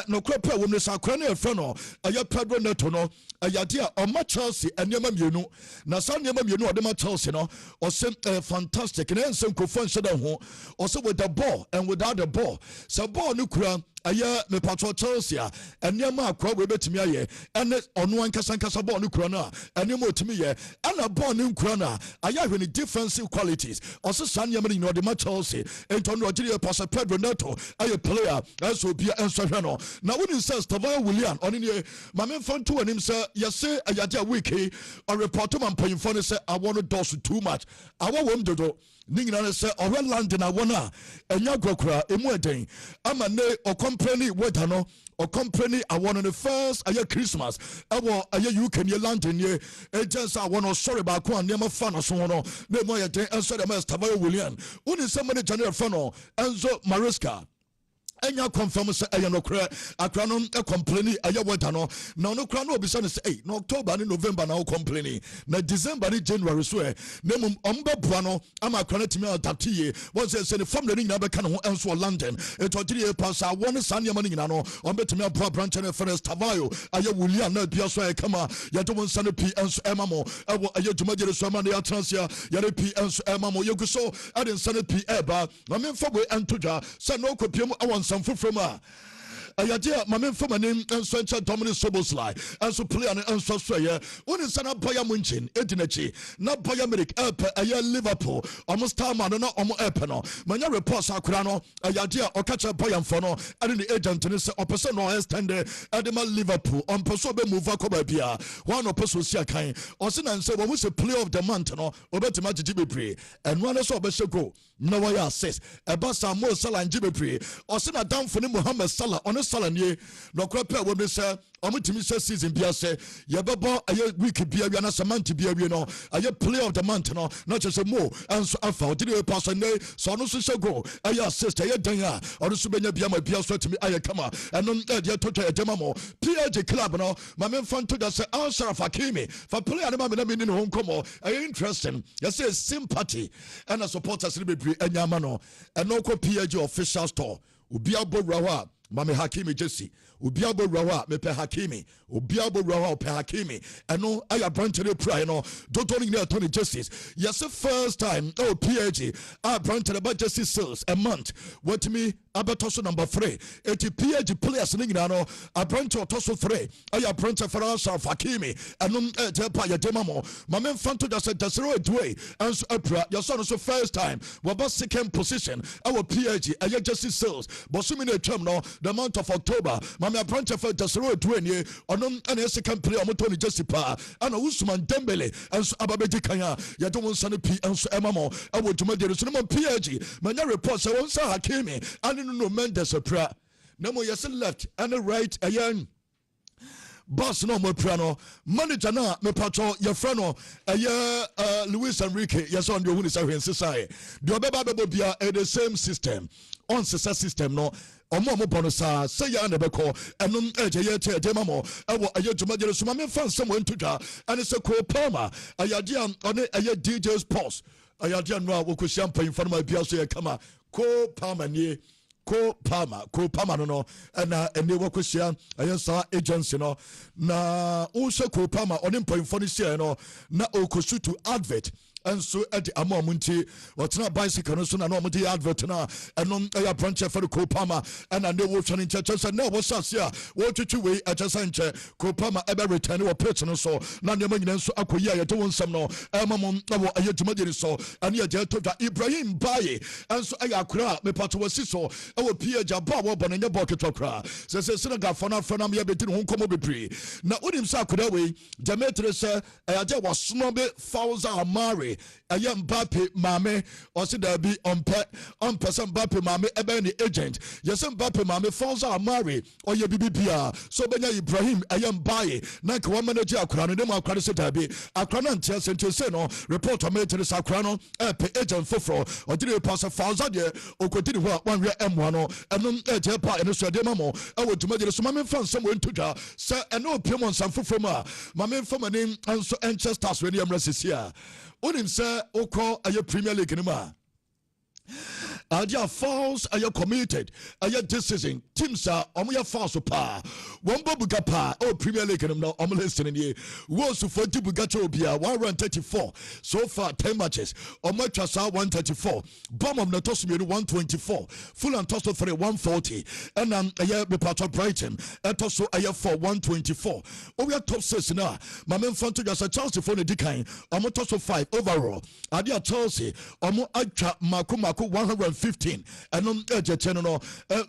nokora pɛ wɔ mu no sɛ akora no yɛfrɛ no ɛyɛ Pedro Neto no ɛyɛde a ɔma Chelsea nneɛma mmienu na saa nneɛma mmienu ɔde ma Chelsea no ɔsɛ fantastic na ɛnsɛ nkurɔfoɔ nhyɛ da ho ɔsɛ with the ball and without the ball sɛ ball no kura ɛyɛ mepatro Chelsea a nneɛma akora wɔ bɛtumi ayɛ ɛne ɔno ankasa ball no kura no a nneɛma ɔtumi yɛ ɛna ball no nkura no a ayɛ ahwɛ ne defensive qualities ɔsɛ saa nneɛma no nyina ɔde ma Chelsea ɛntɔ no ɔgyere pastor Pedro Neto ɛyɛ player ɛsɛ obia ɛnsɔ hwɛ no na wonim sɛ Estavayo Willian ɔne ne ma memfa nto anim sɛ yɛse ɛyɛde a week yi ɔrepɔto ma mpanyimfoɔ no sɛ awɔ no dɔso too much awɔ wɔm dodo ne nyina ne sɛ ɔhwɛ London awɔ no a ɛnya agorɔkora ɛmu ɛden ama ne ɔkɔmprɛni weather no ɔkɔmprɛni awɔ no ne first ɛyɛ Christmas ɛwɔ ɛyɛ UK ne London nie ɛgyɛn sɛ awɔ no ɔsɔre baako a nneɛma fa no so ho no na ɛmu ayɛ den ɛnsɔ dɛm Estavayo Willian wone sɛ manager no yɛfrɛ no Enzo Maresca ɛnya confirm sɛ ɛyɛ nokorɛ akra no complaini ɛyɛ weather no na ɔno kora no obisa no sɛ na October ne November na wo complaini na December ne January so na mmom ɔmbɛboa no ama akra no tumi adapt yie wɔn sɛ ne fam na ne nyinaa bɛka ne ho ɛnso wɔ London ɛtɔgyere yɛ pa sa wɔn ne saa nneɛma no nyinaa no ɔmbɛtumi aboa branch no ɛfrɛ Estavayo ɛyɛ Willian na bia so ayɛ kama yɛde wo nsa no pii ɛnso ɛma mo ɛwɔ ɛyɛ dwumagyere so ɛma ne yɛatena se a yɛde pii ɛnso ɛma mo yɛgu so ɛde nsa no pii ɛɛba na memfa wei ɛnto dwa sɛ na ɔkɔpie mu ɛwɔ nsɛm from ɛyɛgye a ma memfa m'anim nso nkyɛ Dominic Soboslai nso player no nso so ɛyɛ wone nsa na Bayern Munchen ɛdi n'akyi na Bayern Munich ɛpɛ ɛyɛ Liverpool ɔmo starman no na ɔmo ɛpɛ no manya reports akora no ɛyɛgye a ɔka kyerɛ Bayernfoɔ no ɛne ne agent no sɛ ɔpɛ sɛ na ɔɛstɛnde ɛde ma Liverpool ɔmpɛ sɛ ɔbɛmove akɔ baabia wɔn na ɔpɛ sɛ ɔsi akan ɔse na nsɛ wɔn mo sɛ player of the month no ɔbɛtumi agyegye bebree ɛnoa no sɛ ɔbɛhyɛ goal na wɔyɛ assist ɛba saa Mo Salah ngye bebree ɔse na damfo ne Mohamed Salah ɔne Salah nie na ɔkora pɛ wɔm ne sɛ ɔmotumi sɛ season bia sɛ yɛbɛbɔ ɛyɛ week bia wie anasɛ month bia wie no ɛyɛ player of the month no na kyerɛ sɛ Mo ɛnso afa ɔgyere pa sɛ nnɛ sɛ ɔno nso hyɛ goal ɛyɛ assist ɛyɛ dan a ɔno nso bɛnya bia ma bia so atumi ayɛ kama ɛno ɛdeɛ totɔ ɛgyema mo PAG club no ma memfa nto da sɛ Al-Sharaf Hakimi fa player no ma me na menni ne ho nkɔmmɔ ɛyɛ interesting yɛsɛ sympathy ɛna supporters no bebree ɛnya ama no ɛno kɔ PAG official store obi abɔ wura hɔ a Mame Hakimi Jesse Ubiabo Rawa, Mepe Hakimi, Ubiabo Rawa, Pe Hakimi, and no, I have branch to prayer, no, don't only know Tony Justice. Yes, the first time, oh, PAG, I branch about Justice Sales a month. What to me, Abatoso number 3. 80 PAG players, Ningano, I branch to Toso 3. I have branch for Farasa Hakimi, and Japa Yademamo, Mamen Fanto just said, that's right way, and so your son is the first time, what about second position, our PAG, I Justice Sales, but so many term no, the month of October, Mamma branch for just right 20, or no, and a second player, Motoni Jessipa, and Usman Dembele, and so Ababeji Kaya, Yadon Sunny P, and so Emamo, I would to Madrid, so no PAG, Mania reports, I won't say Hakimi, I didn't know Mendes a prayer. No more, yes, left, and the right, a young. Boss no more piano manager na me patro your friend no Luis Enrique yes on the who is in society the obeba bia the same system on success system no omo bonusa say ya na beko enum eje ye che de mamo ewo aye dwumagere so me fan some went to da and say ko palma ayade on aye DJ Sports ayade no wokosia mpan fa no bia so ye kama ko palma ni Ko Palma no na ene wakosia ayensa agency no na also ko Palma on mpanyfo no share no na okosutu advert and so at the amomunti what's not bicycle no so na no mudi advert na enom aya branch for the ko Palma and they wo twan church and now what's here wo twitwi we achasa nche ko Palma ebe return wo pitch no so na ne manyina so akoyi aye to wonsam no emamom na wo aye dwumagere so and ye je to Ibrahim Baye and so aya akura me pato wasi so ewo PAG aba wo bɔ ne bɔ ketokra sɛ Senegal fana me yɛbɛdi ne ho nkɔmmɔ bebree na wonim sɛ akoda wei Demetre sɛ ɛyɛgye wasono be Fauza Amari ɛyɛ Mbappe maame ɔse daabi ɔmpɛ sɛ Mbappe maame ɛbɛyɛ ne agent yɛsɛ Mbappe maame Fauza Amari ɔyɛ bibibia so bɛnya Ibrahim ɛyɛ Mbaye na nka wɔn manage akora no ne mu akora sɛ daabi akora no nteɛ sɛ nteɛ sɛ no report ɔmɛtere sɛ akora no ɛpɛ agent foforɔ ɔgyere pa sɛ Fauza deɛ ɔkɔdi ne ho a wanwɛ ɛmmoa no enum eje pa eno so de mamo e wo dwumagere so mame fan sam wento dwa se eno opiem nsamfo from a mame fam ani anso Manchester we ne amra sesia onim se okọ aye Premier League ni ma Adia falls are you committed? Are you decision? Teams are omoya false pa. One buga pa. Oh, Premier League and now I'm listening here. Was to 40 bugacho bia 134. So far 10 matches. Omochasa 134. Bomb of Natosmi 124. Full and Tosso 3 140. And a year be part of Brighton. And also a year for 124. Oh, we are top 6 now. My main fan to just a Chelsea for the decline. Omo Tosso 5 overall. Adia Chelsea. Omo Acha Maku 115 and on no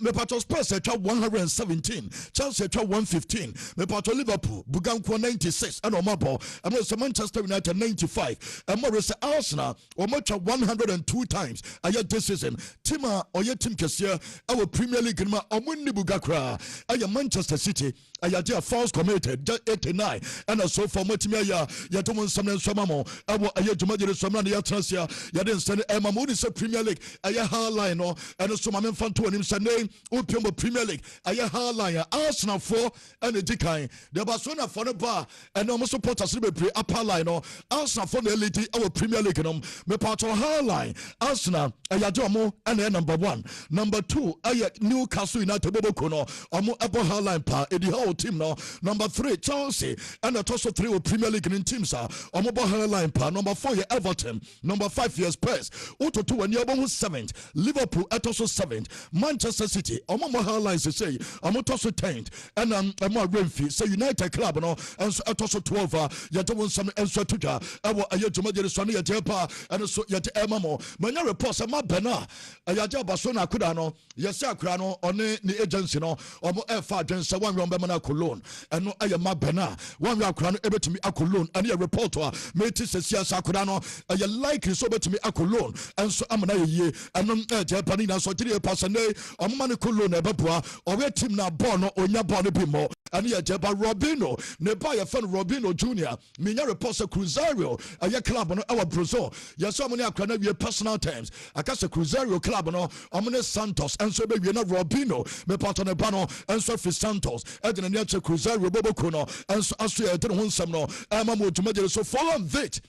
me pato Spurs at 117 Chelsea at 115 me pato Liverpool Buganko 96 and on mabo and also Manchester United 95 and more Arsenal or much 102 times aya this season Tima or your team kesia our Premier League ma omuni bugakra aya Manchester City aya dia false committed 89 and also for motimia ya to some mamo aya jumajere somna ya transia ya den send emamuni se Premier League aya line no and so my man fan to him Sunday opium Premier League aya line Arsenal 4 and the decline the Barcelona for the bar and almost supporters be pre upper line no Arsenal for the elite our Premier League no me part of line Arsenal aya jomo and number 1 number 2 aya Newcastle United boboko no omo abo line pa the whole team no number 3 Chelsea and the toss of 3 Premier League in teams are omo abo line pa number 4 Everton number 5 Spurs auto 2 and you 7th Liverpool at also 7th Manchester City omo lines say omo toss 10th and omo Renfi say United club no and at also 12 yet won some and so to da ewo aye jumajere so na yet pa and so yet emamo manya report say mabena ayaja Barcelona akuda no yesi akura no one ni agency no omo efa adwen say wan yombe mana kolon and no aye mabena wan we akura no ebetumi akolon and ye report a meti sesia akura no aye likely so betumi akolon and so amana ye and Japan na so 3 person omman kolon ebeboa owe team na ball no onya ball no bi mo and ye Jeba Robinho ne ba ye fan Robinho Junior minya report say Cruzeiro aye club no our Brazil yes so many akra na we personal terms akase Cruzeiro club no omne Santos and so be we na Robinho me part on the bano and so for Santos and na near Cruzeiro boboko no and so aso ye de ho nsam no ma mo dwumagere so follow that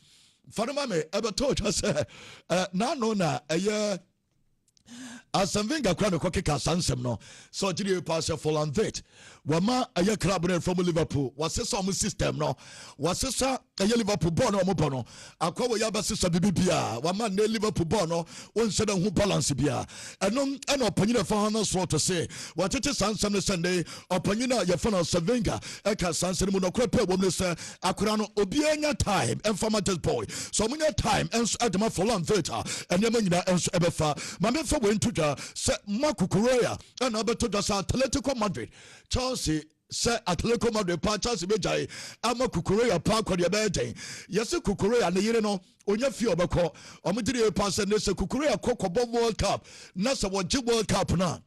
Fanama me ebe told us na no na aye Asamvinga kwa no kwakeka sansem no so gidi pass full and vet wama aye club no from Liverpool wasesa om system no wasesa aye Liverpool ball no mo bono akwa wo ya basesa bibia wama ne Liverpool ball no wonse da hu balance bia enom ena opanyina fa no so to say watete sansem no Sunday opanyina ye fa no Savinga eka sansem mu no kwa pe wo no se akura no obi anya time informative boy so munya time enso adema full and vet enema nyina enso ebefa mame fa we ntu se Makukureya and Abeto Dasa Atletico Madrid Chelsea se Atletico Madrid pa Chelsea bejai ama Kukureya pa kwa dia beden yese Kukureya ne yire no onya fi obekọ omudiri pa se ne se Kukureya kokọ World Cup na se wo World Cup na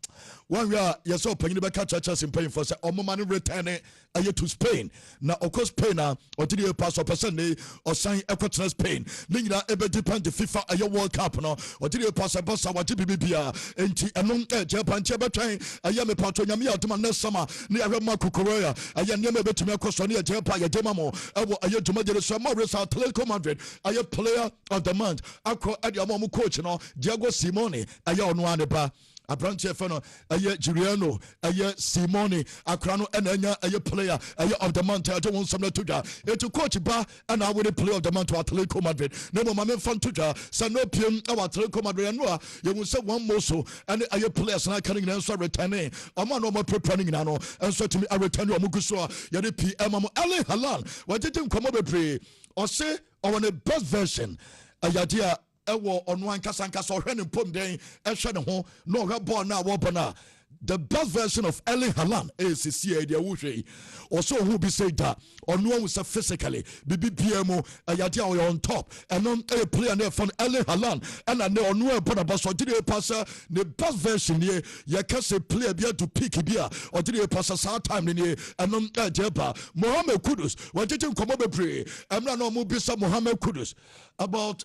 one year yes opanyini be catch Chelsea paying for say omoma ne return aye to Spain na okos Spain na odiri pass person ne osan ekotena Spain ne nyina ebe depend the FIFA aye World Cup no odiri pass bossa waje bibia enti enon Japan che betwen aye me patro nyame adoma na sama ne ahwe Makukureya aye ne me betumi akoso ne Japan aye demamo ewo aye dwumagere so ma Real Atletico Madrid aye player of the month akọ ade amom coach no Diego Simeone aye ono aneba Abranche fano aye Giuliano aye Simone akrano enanya aye player aye of the month I don't want some to da etu coach ba and I would play of the month to Atletico Madrid no mo mame fan to da sa no piem our Atletico Madrid no a you will say one more so and aye players na can in so returning ama no more preparing na no and so to me I return you mugu so ya de PM am Erling Haaland what did him come up be or say on the best version ayadia ewo ono ankasa ohwe ne pom den ehwe ne ho no ohwe ball na wo bona the best version of Erling Haaland is see dia wohwe also who be say that ono was physically BBPM ayade on top and on a player there from Erling Haaland and ono e bona baso did pass the best version here ya can say player be to pick bia or did pass sa time ni and on Jeba Mohamed Kudus what did him come up pray amna no mo bisa Mohamed Kudus about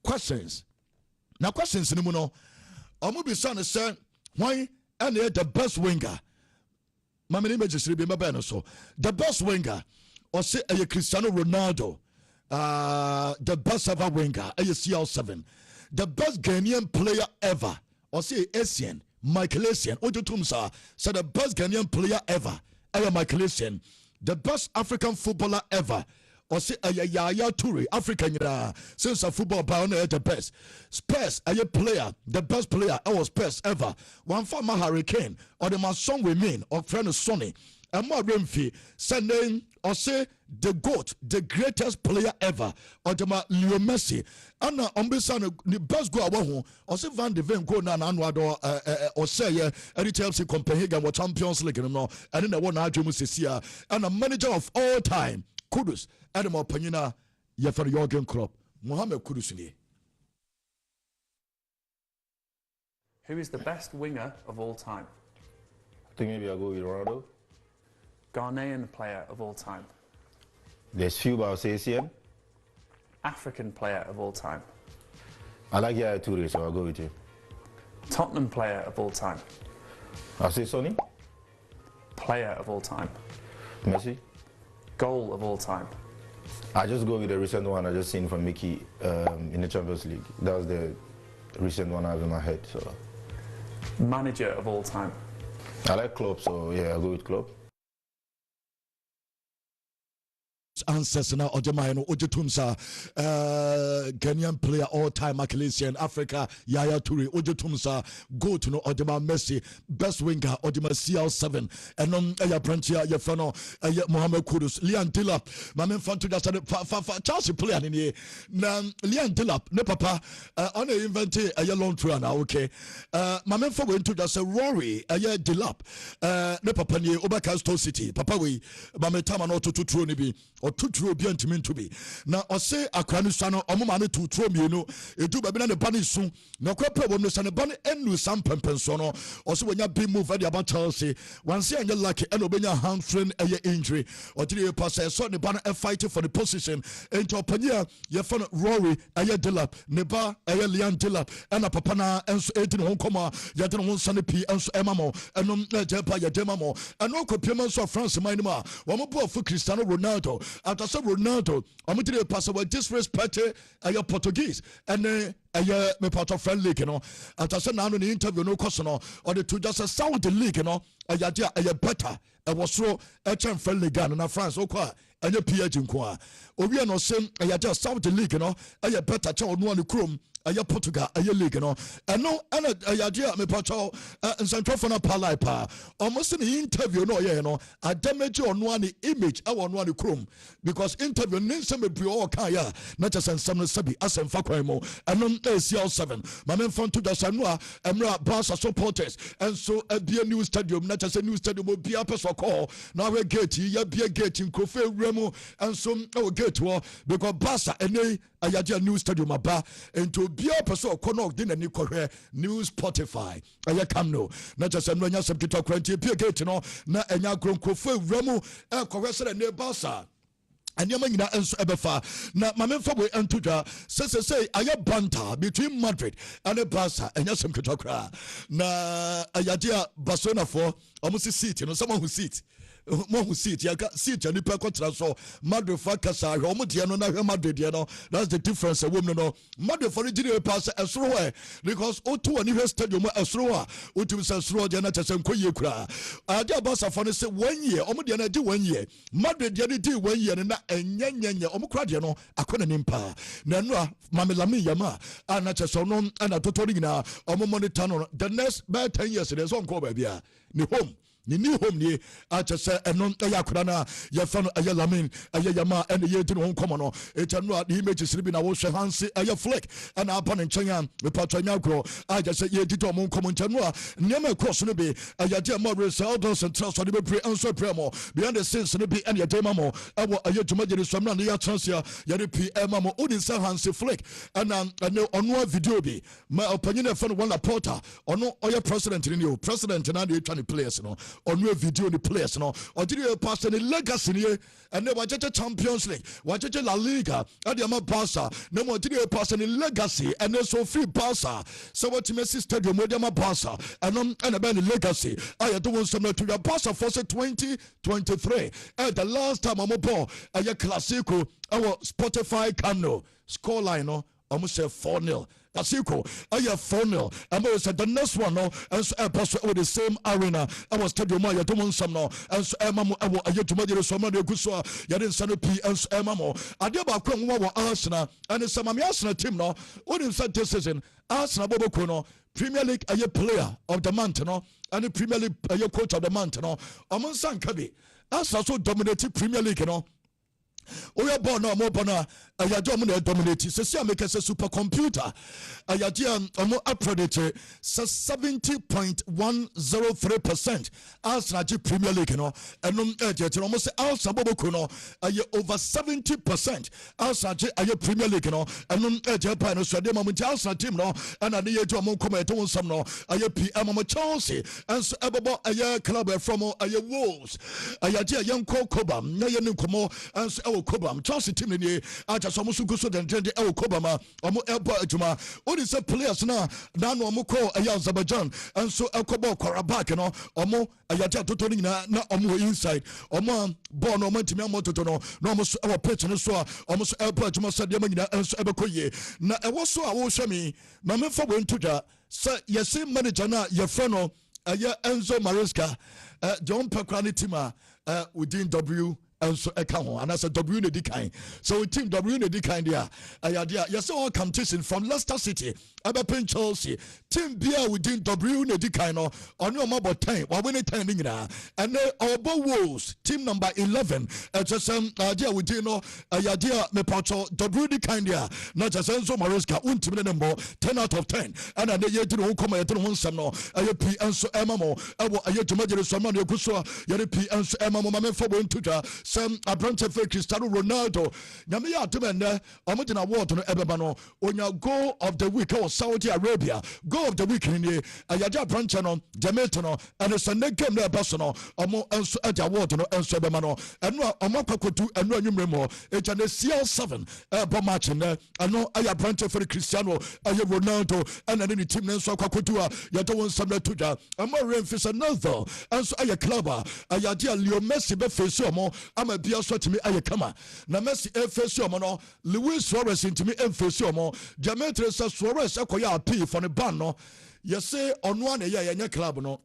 questions. Now questions in the mono. Omu be son say why and the best winger. My name is so the best winger or say a Cristiano Ronaldo, the best ever winger, a CL7, the best Ghanaian player ever, or say Asian, Michael Asian, Ojotumsa, said the best Ghanaian player ever, Michael Asian, the best African footballer ever. Or say a Yaya Toure, African since a football pioneer the best. Spurs, a player, the best player, our Spurs ever. One former Hurricane, or the man song we mean, or friend of Sonny. And more Remfi, sending or say the GOAT, the greatest player ever, or the Leo Messi. And on the best go away, or say Van de Ven go na anwado or say any Chelsea Copenhagen or Champions League and then the one Arjumus and a manager of all time. Kudus, Adam Opanyina, Yefar Jorgen Klopp, Mohamed Kudus. Who is the best winger of all time? I think maybe I'll go with Ronaldo. Ghanaian player of all time. There's few, but I'll say Asian. African player of all time. I like Yaya Toure, so I'll go with you. Tottenham player of all time. I'll say Sonny. Player of all time. Messi. Goal of all time. I just go with the recent one I just seen from Mickey in the Champions League. That was the recent one I have in my head. So Manager of all time. I like Klopp, so yeah, I'll go with Klopp. Answers now Ojemano Ojetumsa Ghanaian player all time Malaysian Africa Yaya Toure Ojetumsa go to no Ojema Messi best winger Ojema CL7 and non Aya Branchia Yefano Mohamed Kudus Liam Delap Mamen Fantu just Chelsea player in here na Liam Delap ne papa on invented a long tour now okay Mamen for going to just a Rory Aya Delap ne papa ni Obakasto City papa we Mametama no to Tronibi or two true be to be. Now, I say a cranusano, a moment to throw me, you know, a do baby and a bunny soon. No crap when the son of bunny and with some pempensono. Also, when you be moved about Chelsea, once you're lucky and obey your hamstring and your injury, or did you pass a certain banner and fighting for the position into a pania, your phone Rory, a year Delap, Neba, a year Lian Delap, and a papana, and so 18 home coma, Yatan one Sunny P, and so Emamo, and no Jepa, Yademamo, and no compliments of France Minima, one more for Cristiano Ronaldo. after some Ronaldo omutire pass wa disrespect Portuguese and me part of friend league after some now the interview no question or the two just a Saudi league better was so friendly gun na France and your PH in Kwa. We are no same just Saudi league better child no one chrome Portugal league and no idea me pacho and Central Fana Palaipa almost in the interview a damage on one image I want one chrome because interview Ninsam Brio Kaya not just and some Sabi as and Fakwemo and non ACL7 my men found to the Sanua Emra Barca supporters and so be a new stadium not just a new stadium will be a person call now we get ya be a gate in Kofe Remo and some our gate war because Barca and a new stadium aba into be a person connect in a new career new Spotify I come no not just a no some to talk be a gate na enya Kofe Remo correction and Barca and Yamina and Ebefa. Now, my member will enter say, I have banter between Madrid and Barca and Yasam Kitokra. Na Ayadia Barcelona for almost a seat, someone who sits. More who sit, you got seat and the contract so Madrid for Casa, Romotiano, Madrid, that's the difference. A woman, Madrid for the pass as throw because O2 and US Stadium as thrower, O2 says throw the Natas and Koyukra. Adia Bassa for 1 year, Omodiana do 1 year, Madrid did 1 year and Yanya, Omocradiano, I couldn't impa. Nanua, Mamilami Yama, and Nachasonon and a Totorina, Omomonitano, the next bad 10 years in his own Cobabia, New home. Ni new home ni acha se enon ayakrana ya fano ayalamin ayama and ye to home common etanu the images bi na wo hwe hanse aya flick and upon nchanya me patanya gro acha se ye dito mo common chanu a nyama cross no be ayade mo results and trust so be pray answer prayer mo behind the scenes no be and ye dem mo ewo ayetuma je so na ya chance ya ye PM mo odin se hanse flick and ono video bi ma opanyina fano one porter ono oya president ni o president na dey try players no on your video the players no or did you pass any legacy here and then watch Champions League watch La Liga and the Barca no more did you pass any legacy and then so free Barca so what you Messi stadium with them Barca and about the legacy I don't want some to your Barca for 2023 and the last time I'm a ball a Clasico our Spotify Camno scoreline no almost say 4-0 Clasico, I have 4-0. And I said the next one, no, and so I passed with the same arena. I was telling you, I don't want some no, and so I'm a yet to measure some of the good so you didn't send a P and so I did about Kweku Arsenal, and it's some Arsenal team no. What is that decision? Arsenal Bobo Kono, Premier League, a player of the month, no, and the Premier League, a coach of the month, no. Amon San Kabi, Arsenal so dominated Premier League, you know. We are born no more bona ayadom dominate se make a supercomputer ayadian omo upgraded 70.103% as Naji Premier League no enum ejet almost as aboboko no over 70% as Naji aye Premier League no enum ejet pa no so de moment as team no and ade yeju omo comment won some no aye PM omo Chelsea and so ebobo aye club from aye Wolves ayadia yanko kobam na ye nkomo and so Kobam Chelsea team ni acha so musu guso den den Kobama omo ebo adwuma oni se players na no omo ko Azerbaijan and so Kobo Karabakh no omo ayata toto ni na omo inside omo ball no mantimi amototo no omo so our pitch no so omo so ebo adwuma so de manyina and so ebekoye na ewo so a wo hwe mi ma me fa won toja se yesi manager na ye frɛ no Enzo Maresca John Pekrani team within W and so and as a W in the kind. So team W in the kind there. Yes, all competition from Leicester City, Aberpin Chelsea, team Bia within W in the kind on your mobile time, or when it turning now. And then our Wolves, team number 11, just idea within idea me pacho W the kind there. Not just Enzo Maresca, number 10 out of 10. And then you do come at one some no, I P and so Emamo, I want to measure some money, you P and so Emamo, my for going to some Abrante for Cristiano Ronaldo. Namia Tumenda, Omotin Award on Ebano, on your goal of the week or Saudi Arabia, goal of the week in the Ayada Branchano, Jametono, and a Sunday game there, Bassano, Omo and Award on Sebamano, and Omokakutu and no Numero, it's an CL7 match in there, and no Aya Brante for Cristiano, Aya Ronaldo, and any team named Sokakutua, Yato some Tuja, and more Memphis another, and so Aya Clubber, Ayadia Leo Messi, Befesomo, ama bia so timi aye kama na Messi efesi omo no Luis Suarez ntimi efesi omo Demetre Suarez akoya appeal for the ban no yese ono an ye yenye club no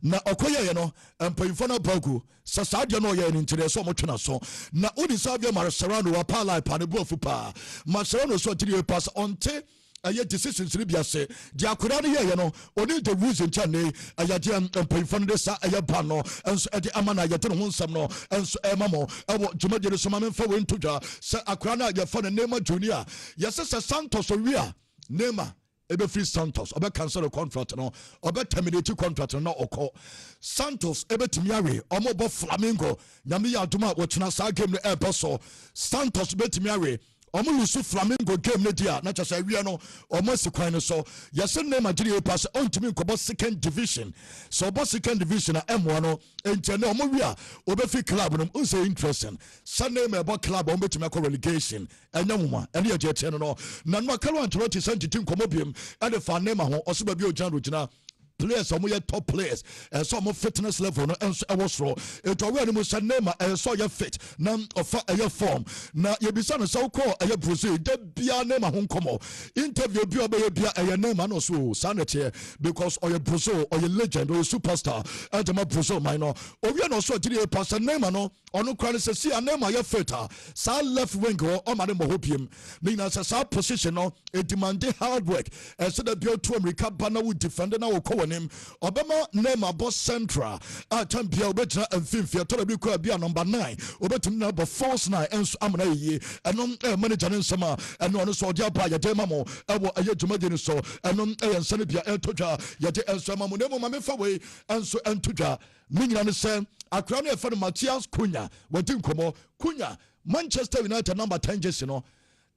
na okoye no empayifo na bagu sasadia no ye ntire so mo twena so na odi sabia Marcelano wa pala pane bofu pa Marcelano so tiri pass onte aye decisions ni biase di akura no ye no oni the rules in chane aye di empayifo no sa aye ban no enso e di amana ye te no nsam no enso e mamo ewo dwumadere so ma memfa we ntodwa se akura na ye fa no Neymar Junior yese se Santos owia Neymar ebe free Santos obe cancel the contract no obe terminate contract no oko Santos ebe timiawe omo bo Flamengo nyame ya aduma wo twena sa game no ebe so Santos be timiawe omo lusu Flamengo game ne dia na chasa wi no omo sikwan no so yese ne Nigeria pass on timi nkobo second division so bo second division na M1 no ente ne omo wi a obe fi club no unse interesting Sunday me bo club omo betimi akọ relegation enyamuma ene ye je no na no akalo antroti sentiti nkomo biem e de fa nema ho oso bi o jan rogina players omo ye top players so omo fitness level no enso e wo soro eto we animu Nema so ye fit na ofa ye form na ye bisa no so call ye Brazil de bia Nema ho nkomo interview bia be bia Nema no so sanete because oye Brazil oye legend oye superstar adama Brazil man no owie no so tiri pass Nema no ono kwani se si Nema ye fit sa left wing o ma de mo hopiem na sa position no e demand hard work so that bia to America bana wo defender na wo him Obama Nema boss central Tampia Obeta and Finfia Torabico Bia number 9 Obetum number force 9 and Amana ye and non manager in summer and non so Japa Yademamo Awa Ayajumadin so and non and Sanibia and Toja Yade and Samamunemo Mamefa way and so and Tuja meaning understand a crown for Matthias Cunha Wadim Como Cunha Manchester United number 10 just you know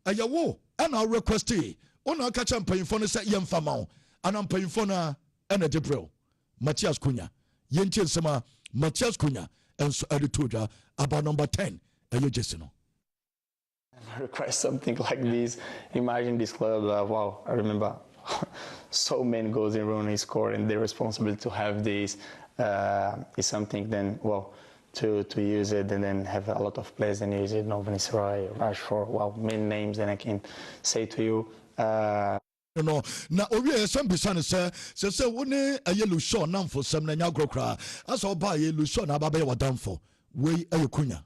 Ayawo and our request on our catch and paying for the set young family and I'm paying for na ene Debrel Matthias Cunha yentie sema Matthias Cunha enso editoja about number 10 ayo jesino request something like this. Imagine this club, wow, I remember so many goals in Rooney scored, and the responsibility to have this is something then, well, to use it and then have a lot of players and use it, Vinicius, Rashford, wow, many names that I can say to you. No na owie some bisane se woni ayelu show namfo sem na nya grokra asa oba ayelu show na baba ye wadamfo we ayekunya.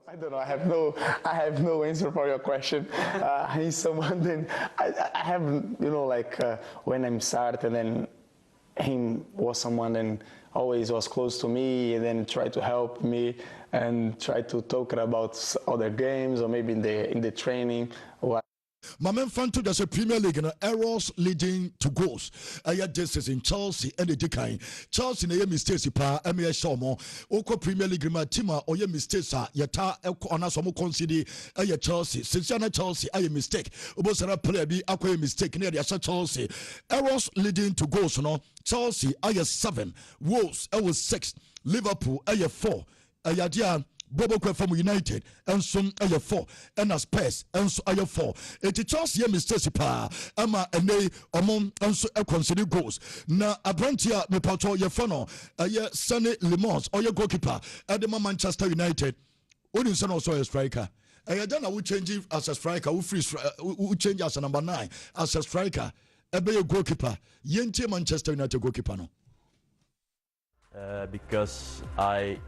I don't know. I have no answer for your question. He's someone then I have, you know, like when I'm starting, and him was someone and always was close to me and then tried to help me and try to talk about other games or maybe in the training. Mamen Fanto does a Premier League errors leading to goals. This is in Chelsea and the decline. Chelsea na ye mistakes pa eme shomo. Oko Premier League ma tima o ye mistakes yata ona so mo consider Chelsea. Since na Chelsea a mistake. Obo sara player bi akwa mistake na ya Chelsea. Errors leading to goals no. Chelsea a 7, Wolves a 6, Liverpool a 4. Ayadia Bobo Kwefam United and some aye 4 and as Spurs and so aye 4. It Chelsea mistakes pa ama ene omon and so consider goals. Na Abrantia me pato ye fono aye Sunny Lemons or your goalkeeper at the Manchester United. Odin son also a striker. Aye then we change as a striker, we change as a number 9 as a striker. Ebe your goalkeeper. Yente Manchester United goalkeeper no. Because I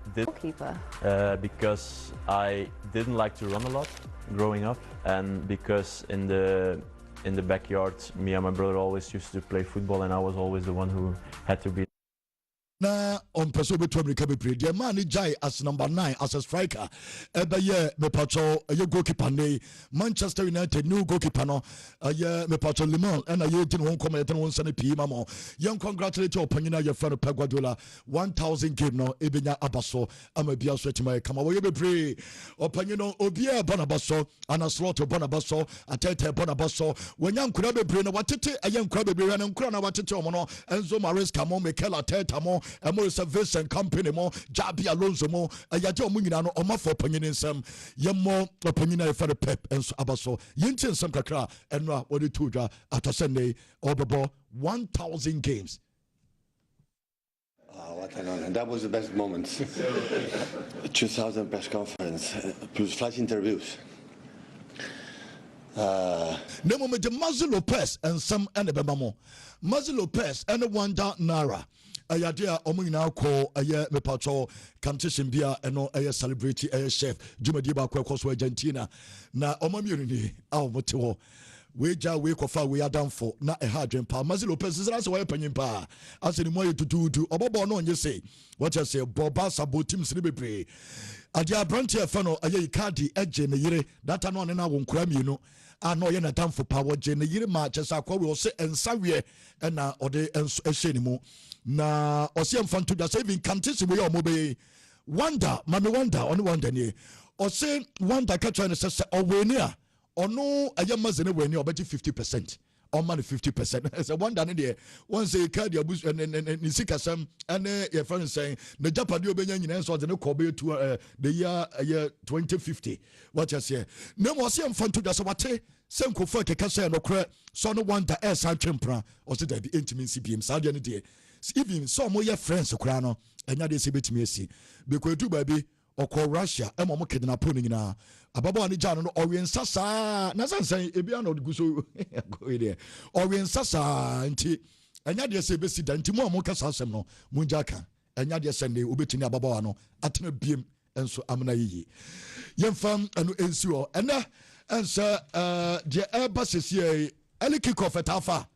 didn't like to run a lot growing up, and because in the backyard me and my brother always used to play football, and I was always the one who had to be. Na on person be to America be play. The man Jai as number 9 as a striker. Ebe ye me pacho ye goalkeeper ne Manchester United new goalkeeper no ye me pacho Lemon and ye tin won come ye tin won sane pi mamo. Yen congratulate your opinion your friend Pep Guardiola 1000 game no ebenya abaso ama bia so tima kama wo ye be pray opinion no obia bonabaso ana slot bonabaso atete bonabaso wenya nkura be pray no watete aye nkura be pray na nkura na watete omo no Enzo Maresca mo Mikel Arteta mo Emo service and company mo Jabi Alonso mo ayaje omo nyina no omo for panyin nsam ye mo panyin na for the Pep enso abaso yinti nsam kakra enno a wodi tudwa atasene obebo 1000 games. What an honor. That was the best moment. 2000 press conference, plus flash interviews. No moment, Mazi Lopez and some and the Bemamo. Mazi Lopez and the Wanda Nara. Ayadia Omina call a year me patrol competition beer and no a celebrity a chef Jumadiba Kwekos Argentina. Na Omamuni our motivo. We ja we kofa we are done for na a hard dream pa Mazi Lopez is as way penny pa as any more to do Obobo no you say what I say Boba Sabo team Snibe Adia Brantia Fano a ye cardi edge in the year that anon and I won't cram you know. I know you're done for power Jane year matches I will say and Sawie and now or they and anymore. Na Osiam Fantu da saving cantis we are mobile wonder mammy wonder only one day or say wonder catch and says or we near or no a young man anywhere near about 50% or money 50%. As a one done in there once a card your bush and Nisika and your friend saying the Japadio Benyan answer the no Kobe to the year 2050. What you say? No more Siam Fantu da Sawate. Some could fuck a cassa no crack, so no one that air San Tempra or to the intimacy beam Saudi day. Even some of your friends, Crano, and now they say to me, because do baby or call Russia, and Mamma kidnapping now. Ababa and John Orient Sasa, Nazan saying, Ebiano Guso, go there. Orient Sasa, and now they say, Bessie, and Timo Mokas Hasemo, Munjaka, and now they send the Ubetina Babano, at a beam, and so Amana. Young fam and ensure, and sir, the Airbus is here, early kickoff at Alpha.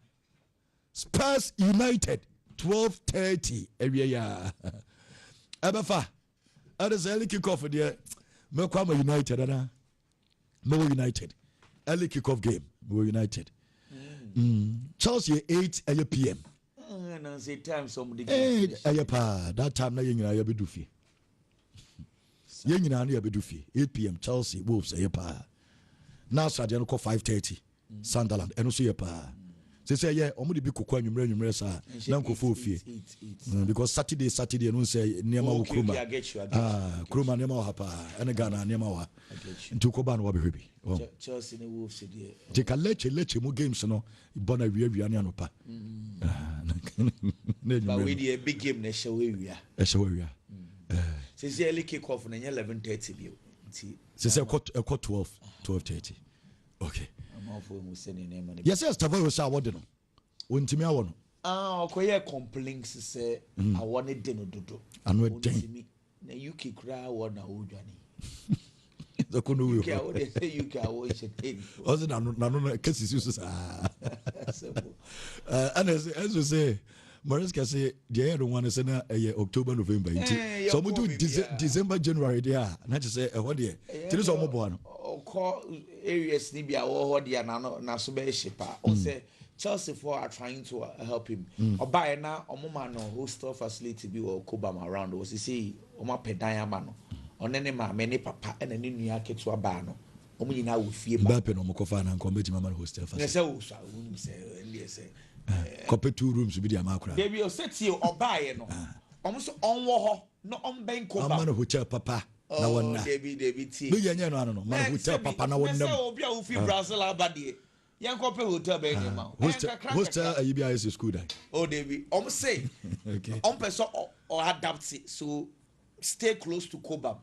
Spurs United. 12:30 area. Abafa. Others early kickoff there. Kwame United, Mo United. Early kickoff game. Mo United. Chelsea 8 p.m. And say time somebody. That time na yengina ya bedufi. Yengina ya bedufi. 8 p.m. Chelsea Wolves Now Sadiano call 5:30. Sunderland. And also say yeah, omudi bi kokwa nwumre sa na nkofo ofie because Saturday no say niema wo kroma kroma niema wo hapa ene Ghana niema wa nti ko ba no be hwebi Chelsea ne Wolves dey te ka leche mo games no bona wia ne anopa but we dey big game na shawewia say early kick off na 11:30 bio nti say 12:30 okay. Yes, Tavo say what no. Wontimi awo no. Okoye complaints say I want it no dodo. Anu den. Na UK kra wo na odwane. The kunu we. UK wo say UK wo shete. Ozi na no cases use sa. And as we say Mariska say the year one say na October November. So we do December January there. Na just say what there. Tell us omo bo no. Areas ni bia wo dia na so be shipa o say Chelsea for are trying to help him obaye na omoma no hostel facility bi wo Cobham around o say oma pedan ama no onene ma me ne papa ena ne nua ketu aba no omo nyina wo fie ba pe no mo kofa na nko beti mama hostel facility say wo so wo say ndie say copy 2 rooms bi dia makura baby o seti obaye no omo so onwo ho no omben Cobham ama no hotel papa na wonna David T. Be yenye no man hotel papa na wonna say obi a wo fi Brazil abade yan ko pe hotel be ni ma hostel IBIS school die David say okay person or adapt it so stay close to Cobham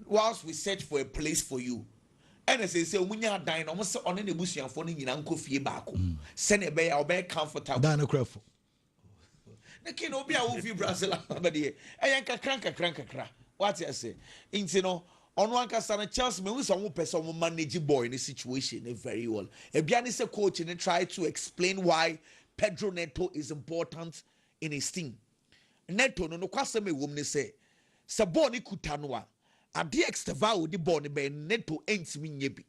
whilst we search for a place for you and they say umunya dan no say on na busuanfo no nyina nko fie baako se na be ya obe comfortable dan na crafo na kin obi a wo fi Brazil abade yan kakra what I say into no on one cast Chelsea me who's some person manage boy in the situation very well. Ebiani say coach and try to explain why Pedro Neto is important in his team. Neto no kwase me woman say Saboni kutanwa ade extava wo di ball be Neto entimi nyebi.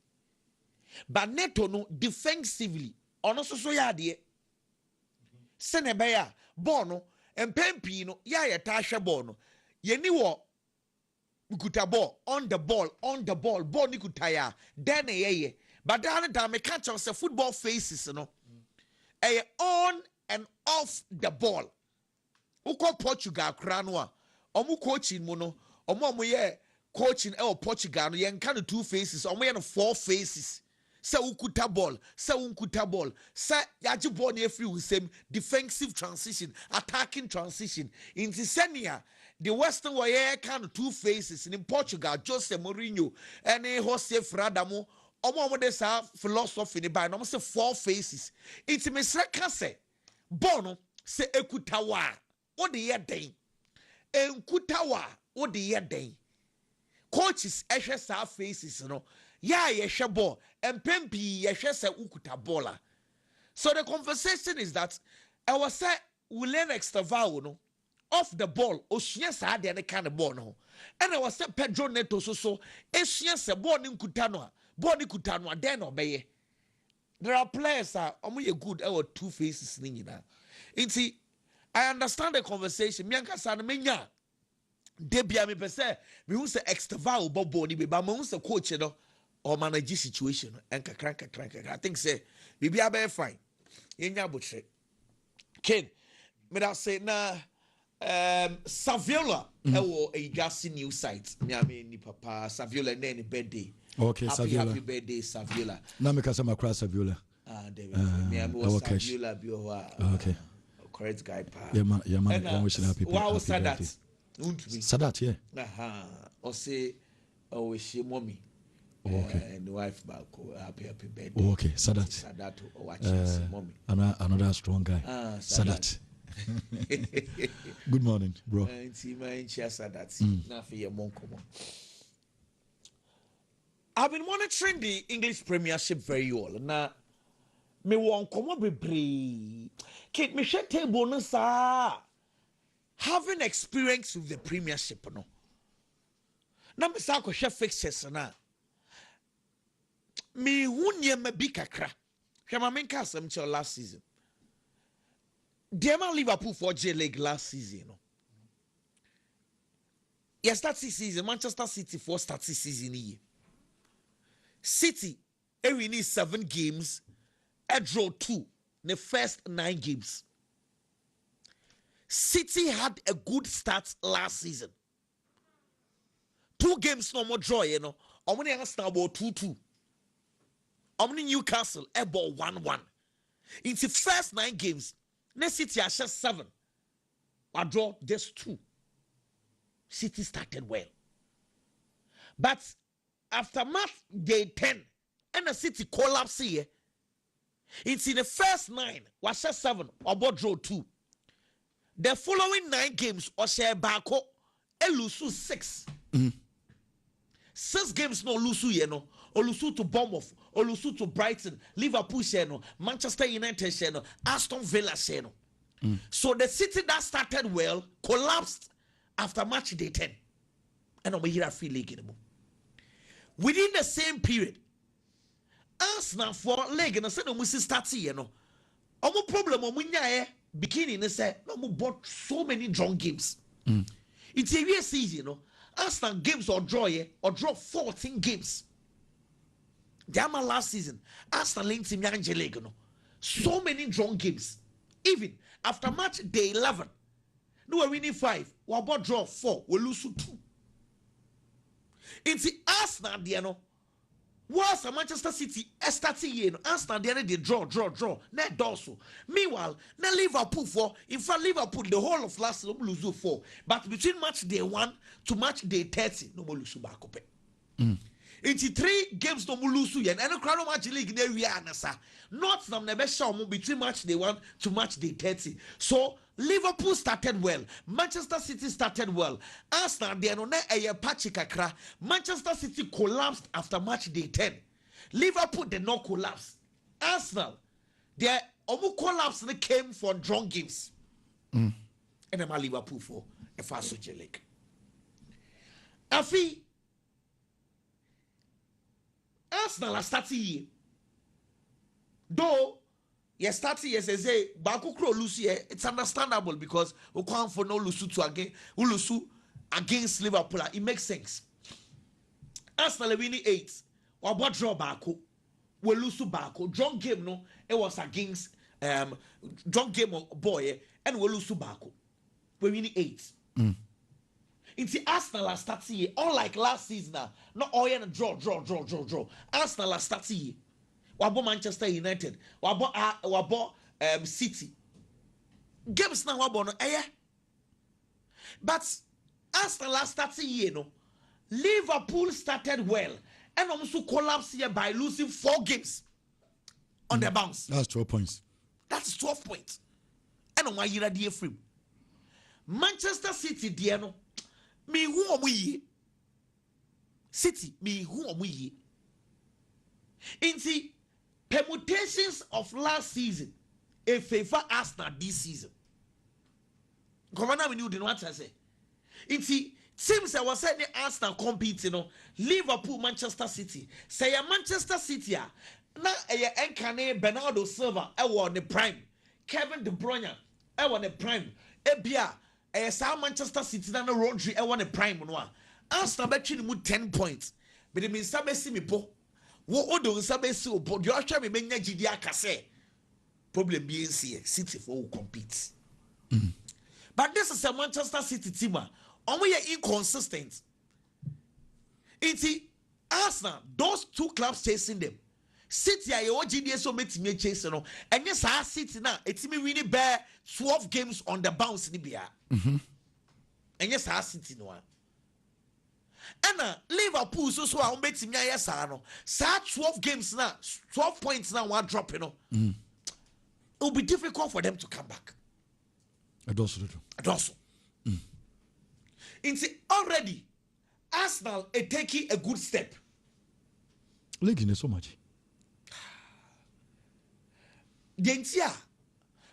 But Neto no defensively ono so ya de se ne be ya ball no empempi no ya ta hwe ball no yeni wo Kuta ball on the ball ball ni kutaya then ye but then da me catch us football faces no on and off the ball uko Portugal kra no a omu coaching mu no omu ye coaching Portugal no ye nka no 2 faces omu ye no 4 faces Say ukuta ball, say unkuta ball, say yaji ball near free with same defensive transition, attacking transition. In Senia, the Western Warrior kind of two faces in Portugal, Jose Mourinho, and Jose Fradamo. Omo de sa philosophy ni by no say four faces. It's me sreka say bono say ekutawa. What the year day? Enkutawa. What the year day? Coaches ehwe sa faces no. Ya yehwe ball and pempi yehwe say ukuta baller. So the conversation is that I was say we learn extra vowel no off the ball osua sa de kind of ball no. And I was say Pedro Neto so esua say ball ni nkuta no. Body kutano then obey. There are players that are good or two faces. I understand the conversation. Mianka san menya. Debia me pese me who say extra value body be but me who say coach no or manage situation and crank. I think say bibi abe fine. Yenya butre. Ken me da say na Saviola ewo a Gasi news site. Me ame ni papa Saviola na ni birthday. Okay, happy birthday, Saviola. Na me kasa makra Saviola. David. Me am Saviola bio. Okay. Correct guy pa. Yeah man, wishing happy birthday. Wow, Sadat. Sadat, yeah. Or say wish mommy. Okay. And the wife back happy birthday. Okay, Sadat. Sadat watch mommy. Another strong guy. Sadat. Good morning, bro. I've been monitoring the English Premiership very well. Now, me won't come up with brave. Kate, me share table no sir. Having experience with the Premiership, no. Now, me say share fixtures na. Me hunye me bi kakra. Shema me nka asem che last season. Dema Liverpool for J League last season, no. Yes, that season Manchester City for start season here. City, every need 7 games, a draw 2 in the first 9 games. City had a good start last season. 2 games no more draw, you know. How many Arsenal about 2-2? How many Newcastle about 1-1? In the first 9 games, next City has just 7. I draw just 2. City started well. But after match day 10, and the City collapse here. It's in the first 9, was 7, about draw 2. The following 9 games, or share bako, lose 6. 6 games no lose you know, or lose to Bournemouth, or lose to Brighton, Liverpool no, Manchester United no, Aston Villa no. So the City that started well collapsed after match day 10. And over here, I feel league anymore. Within the same period, Arsenal for leg and I said, no, Mrs. Stati, you know. Our problem on beginning, they said, no, we bought so many drawn games. It's a real season, you know. Arsenal games or draw 14 games. Dama last season, Arsenal linked him leg, you know. So many drawn games. Even after match day 11, no, we're winning 5. We about draw 4, we lose 2. It's the Arsenal, you know. Was a Manchester City starting year, Arsenal they draw. Net also. Meanwhile, now Liverpool for in fact Liverpool the whole of last season lose 4. But between match day 1 to match day 30, no more lose back up. It's 3 games no more lose yen. And the crown match league there we are nasa. Not some never show between match day 1 to match day 30. So Liverpool started well. Manchester City started well. Arsenal, they are not a patchy kakra. Manchester City collapsed after match day 10. Liverpool did not collapse. Arsenal, their collapse came from drawn games. And I'm a Liverpool for a fast league. Afi, Arsenal are starting here. Though, yes, 30 years say Bakukro lose here, it's understandable because we can't for no Lusu to against Liverpool. It makes sense. Arsenal winning 8. Or what draw Baku? We lose to Baku. Drunk game no, it was against drunk game boy, and we lose to Baku. We winning 8. It's the Arsenal are starting here, unlike last season. Not all and draw. Arsenal are starting here. wabo Manchester United, wabo City. Games now wabo no but as the last 30 years, no, Liverpool started well and also collapsed here by losing 4 games on the bounce. That's 12 points. That's 12 points. And on my year dear free. Manchester City dear no. Me who am we? City, me who am we? In the permutations of last season, a favor Arsenal this season. Governor, we knew the what I say. In the teams I was saying Arsenal compete, you know, Liverpool, Manchester City. Say a Manchester City, na a Enkane Bernardo Silva, I won the prime. Kevin De Bruyne, I won the prime. Ebia, a South Manchester City, na Rodri, I won the prime. Arsenal between mu 10 points. But it means Sabe Simipo. What do Sabe so? But you actually mean Nigeria Kase. Problem being City for who compete. But this is a Manchester City team. Only inconsistent. It's Arsenal, those 2 clubs chasing them. City are your GDS so makes me chasing them. And yes, our City now, it's me really bear 12 games on the bounce in the And yes, our City no. And Liverpool so I makes me yes, I know. 12 games now, 12 points now, one drop, you know. It will be difficult for them to come back. Also. It's already Arsenal are taking a good step. League in so much. Dentia,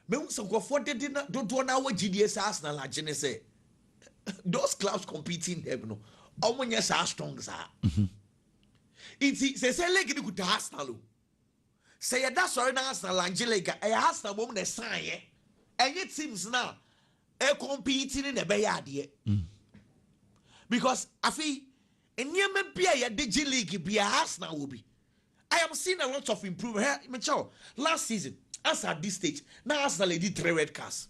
me so go for the dinner. Don't want our GDS Arsenal. I just say those clubs competing them no. How many are strong as It's say league good Arsenal. Say that's sorry na Arsenal Angelica. Arsenal woman the sign. Any teams now. Competing in the Bayard because I feel in near be a DG League be a Arsenal will be. I am seeing a lot of improvement here. Last season, as at this stage, now Arsenal did 3 red cards.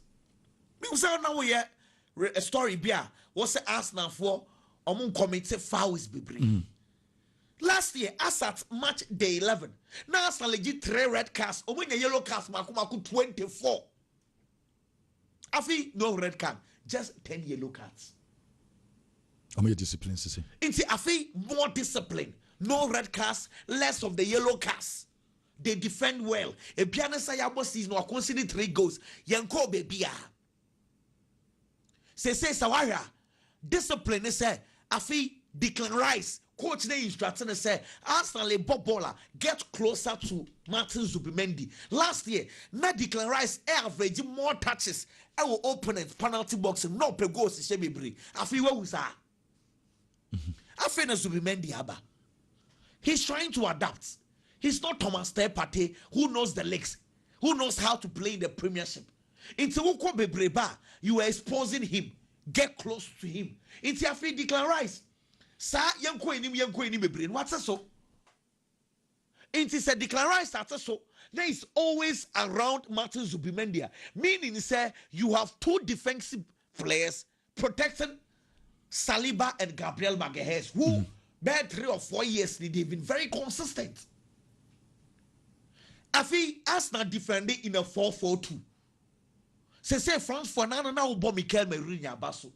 We say now we a story be was Arsenal for committed fouls be Last year, as at match day 11, now Arsenal did 3 red cards. When a yellow cards, Makumaku 24. I feel no red card, just 10 yellow cards. How many disciplines is it? It's I feel more discipline, no red cards, less of the yellow cards. They defend well. A piano sayabo season or consider 3 goals. Yanko baby. Say Sawara. Discipline is I feel Declan Rice. Coach the instructor say Arsenal Bobola get closer to Martin Zubimendi. Last year, na Declan Rice average more touches. Our opponent penalty box no pe goals Shebibri. I feel what was I feel Zubimendi Abba. He's trying to adapt. He's not Thomas Partey who knows the legs, who knows how to play in the Premiership. Into Uko Bebreba, you are exposing him. Get close to him. Into I feel Declan Rice. Sa yanko enim be brain. What's so? It is a Declan Rice starts so. There is always around Martin Zubimendi. Meaning say you have 2 defensive players protecting Saliba and Gabriel Magalhaes, who bad 3 or 4 years they've been very consistent. I feel Arsenal defending in a 4-4-2. Say France for now Mikel Merino Basso.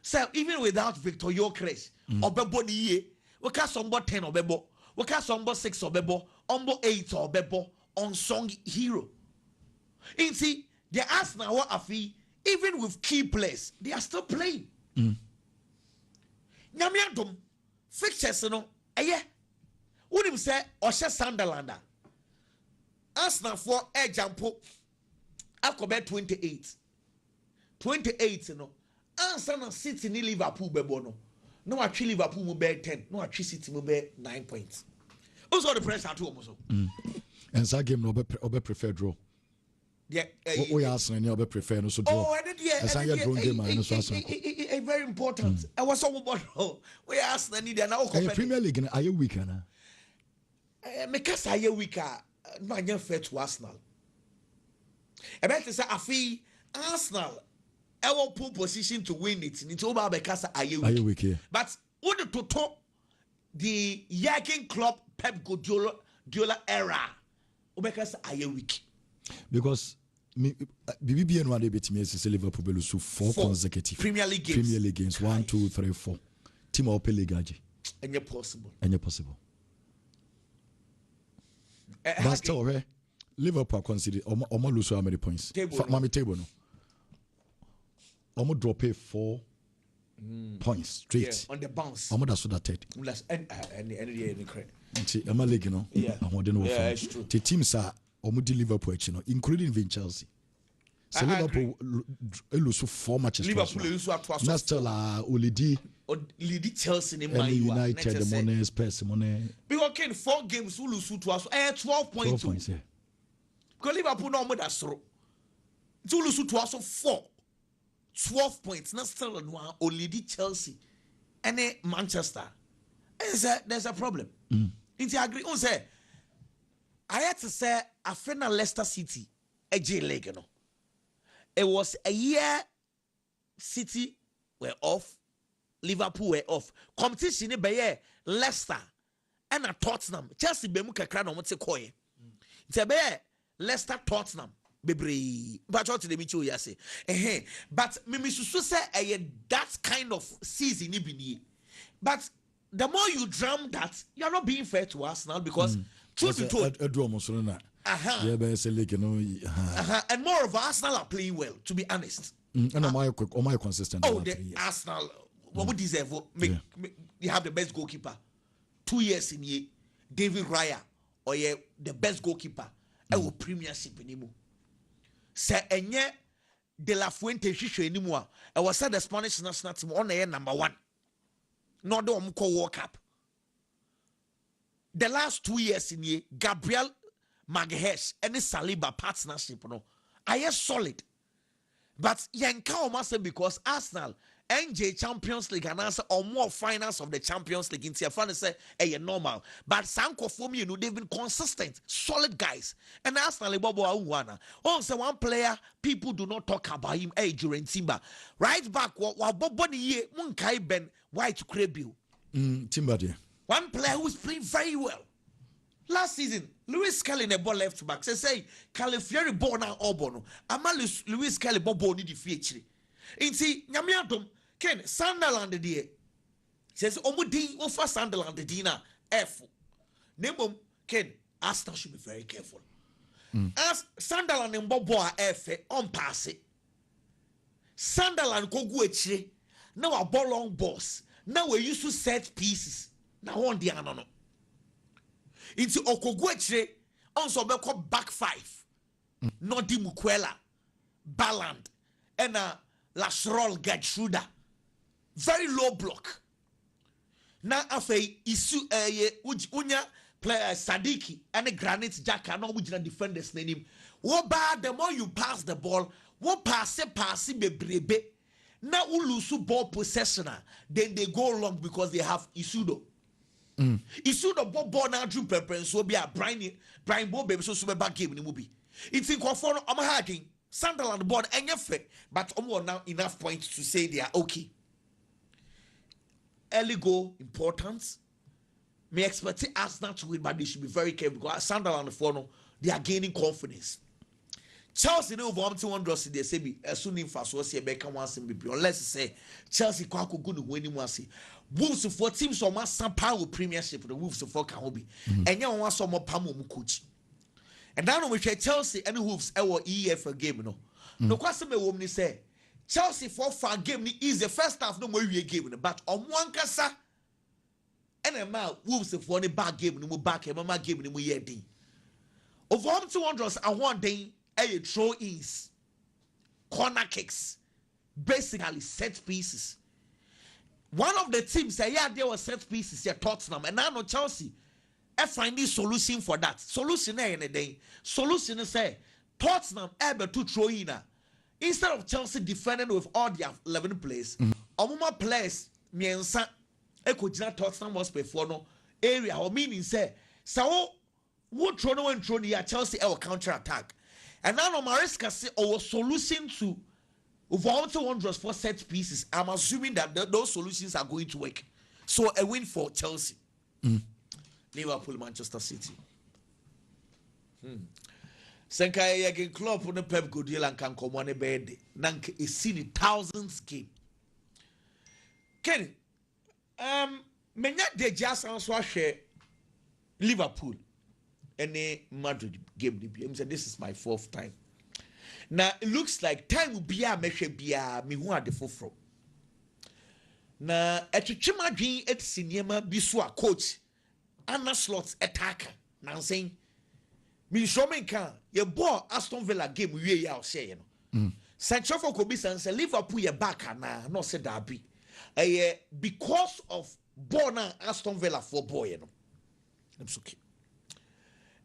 So even without Victor Gyökeres, Obebo niye, we can somebody 10 Obebo, we can somebody 6 Obebo, 8 Obebo, unsung hero. You see, the Arsenal afi, even with key players, they are still playing. Nyamiadum, fixtures no, what him say, Osha Sunderland. Arsenal for example, I've bet 28. 28, you know. Arsenal City ni Liverpool bebono. No actually Liverpool will bear 10. No actually City will bear 9 points. Also the pressure at home also. And that game no be prefer draw. Yeah. We Arsenal ni obe prefer no so draw. Oh, I did yeah. As I get drawn game and so Arsenal. Very important. I was so about we Arsenal need now Premier League are you weak na? Because are you weak no anya fair to Arsenal. I bet to say afi Arsenal our poor position to win it. It's over because are you weak? But what to talk the Yakin club Pep Guardiola Guardiola era. Ubeka say weak. Because BBB no dey bet me say Liverpool will lose 4 consecutive Premier League games. 1, 2, 3, 4. Team up league age. Any possible. But still, Liverpool consider omo lose how many points? Mami table no. Omo drop 4 points straight. Yeah, on the bounce. Omo that's what that Any credit. Emma league no. Yeah, it's true. The teams are omo di Liverpool including even Chelsea. So Liverpool lose 4 matches. Liverpool lose 2 twice. That's still Olidi. Lead Chelsea in Man United, the money, Spurs, money. Because 4 games we lose 2 twice. 12 points. 12 points, yeah. Because Liverpool no more that's through. To lose 2 twice 4. 12 points. Not still one. Olidi Chelsea, and Manchester. There's a problem. Inti agree. On say, I had to say, I final Leicester City, AJ League, you know. It was a year City were off, Liverpool were off. Competition in Bayer, Leicester, and a Tottenham. Chelsea be muka kra no mte koye. It's Bayer, Leicester, Tottenham. Bebre, but what the michu yase. But me susu say that kind of season ibini. But the more you drum that, you're not being fair to Arsenal because truth be told, and more of Arsenal are playing well, to be honest. And my consistent. Oh, the Arsenal, what would deserve? You have the best goalkeeper. 2 years in year, David Raya, or the best goalkeeper. I will premiership anymore. Say enye De La Fuente hwehwe anymore. I was said the Spanish national team on air number 1. Not the World Cup. The last 2 years in year, Gabriel Magalhaes and Saliba partnership, no, I am solid. But Yanka Omase because Arsenal, NJ Champions League and answer or more finals of the Champions League in Tiafana say normal. But Sanko for me, they've been consistent, solid guys. And Arsenal Bobo Awana. Also, one player people do not talk about him during Timber. Right back, while Bobo ye Munkai Ben White Krebu. Timber dear. One player who's playing very well. Last season, Lewis Kelly in the ball left back. Say Califieri ball now Obono. Ama Lewis Kelly bobo ni di feature. Inti nyamiadom Ken Sunderland the says omudi ofa Sunderland the dina F. Nemo Ken Arsenal should be very careful. As Sunderland and bobo F on pass it. Sunderland go echi. Now a ball long boss. Now we used to set pieces. Now on the anono. Into Okogweche also be called back 5. Nodi Mukwela, Balland, and Lashrol Gertruda. Very low block. Now after isu unya player Sadiki and a Granite Jacka no ujina defenders name. What bad the more you pass the ball, what pass be brebe. Now ulusu ball possession, then they go long because they have Isudo. Isudo ball now drew preference so be a Brian Bob baby so super back game in the movie. It's in conform I'm hiding Sunderland board and fair, but now enough points to say they are okay. Early goal importance. May expect Arsenal to win, but they should be very careful because Sunderland for they are gaining confidence. Chelsea no over 1 draw they say be as soon as so see be can once be unless say Chelsea kwa ko go no win once Wolves for teams so ma sampa with premiership the Wolves for can be enya won so mo pam mo coach and now we share Chelsea and Wolves e wo EFL game no kwase me wom ni say Chelsea for fan game ni is the first half no mo wie game no but omo ankasa and ma Wolves for ni back game no mo back e ma game ni mo ye din over 1 draws and one day throw-ins, corner kicks, basically set pieces. One of the teams say, yeah, there were set pieces here, Tottenham, and now no Chelsea. I find this solution for that. Solution in a day. Solution is say Tottenham able to throw in. Instead of Chelsea defending with all their 11 players, Omuma players, Miensa, Ekojina Tottenham was before no area, or meaning say, so what throw no and throw near Chelsea our counter attack. And now Mariska say our solution to over 1 draws for set pieces. I'm assuming that those solutions are going to work. So a win for Chelsea. Liverpool, Manchester City. Senka yagin club on the Pep Guardiola and can come on a bed. Nank is seen the thousands game. Kenny, menya de just answer share Liverpool and Madrid game. He said this is my 4th time. Now it looks like time will be a measure be a me who are the from. Now at Chimadri at cinema biswa coach Anna slots attacker. Now saying me showing can your ball Aston Villa game we ya say you know. Sancho for Kobe and say Liverpool your back na no say derby. Because of Bona Aston Villa for boy you know. It's okay.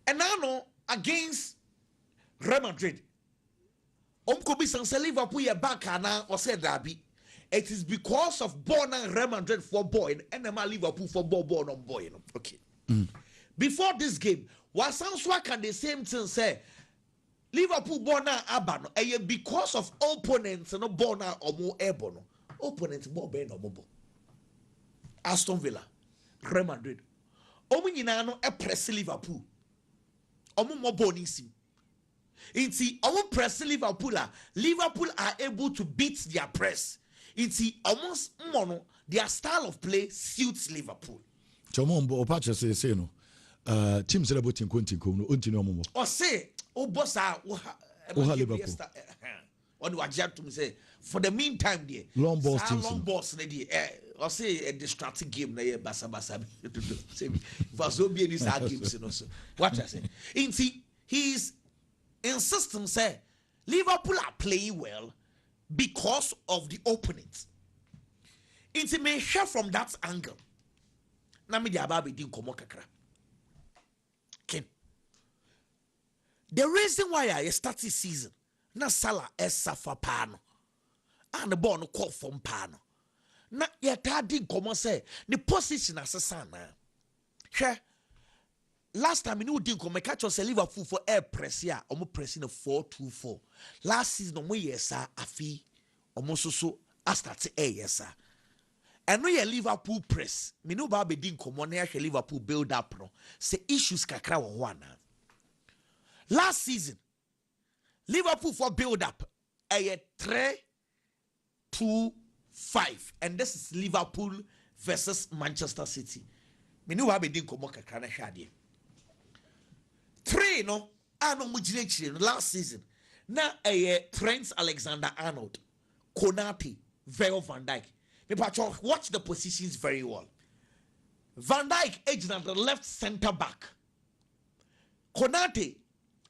And now no against Real Madrid. Kobe say Liverpool your back na or say derby. It is because of Bona Real Madrid for boy and Liverpool for boy on boy you know. Okay. Before this game, Wasanswa can the same thing say Liverpool Bona Abano because of opponents no Bona or more Ebono. Opponents more Ben or Mobo. Aston Villa, Real Madrid. Omunyinano e press Liverpool. Omu mo bonisim. Inti omu press Liverpool. Liverpool are able to beat their press. Inti almost mono their style of play suits Liverpool. Chomombo opacha say no. Team celebrating Quintico no untino momo. Or say, oh bossa, Liverpool. On what you have to say for the meantime, dear. Long balls, team. Long balls, lady. Or say a distracting game, na basa basa. Say, Vazobi and his games, you know. So what I say, he's insisting say Liverpool are playing well because of the opponents. It may share from that angle. Na me di ababe din komo kakra. Okay. The reason why I started season na Salah suffer pano and the ball no call from pano. Na yeta din komo say the position asesa na. Hwe last time you din komo catch us Liverpool for air press ya omo pressing a 4-2-4. Last season omo yesa afi omo so start yesa. And no Liverpool press. Me no ba be din komo na Liverpool build up no. Say issues kakra wo ho ana. Last season Liverpool for build up a 3-2-5 and this is Liverpool versus Manchester City. Me no ba be din komo kakra na hwade. 3 no ano mujire last season. Na Trent Alexander-Arnold, Konate, Virgil van Dijk. Watch the positions very well. Van Dijk agent at the left center back. Konate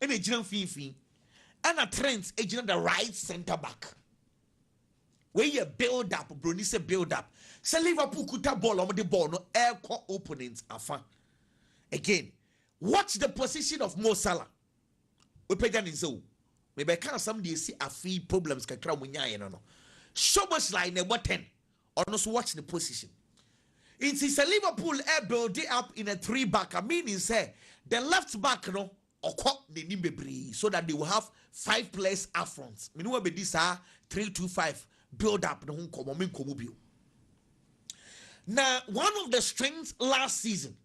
and agent Fifi. And a Trent agent at the right center back. Where you build up, Bruni say build up. Say Liverpool could have ball on the ball, no air core opponents afa. Again, watch the position of Mo Salah. We pay in so. Maybe I can't somebody see a few problems kakra munya no. So much like number 10. Also watch the position. It is a Liverpool air build up in a 3-back. Meaning say the left back no the nimbe so that they will have 5 players up front. Me know be this 3-2-5 build up no komo. Now one of the strengths last season,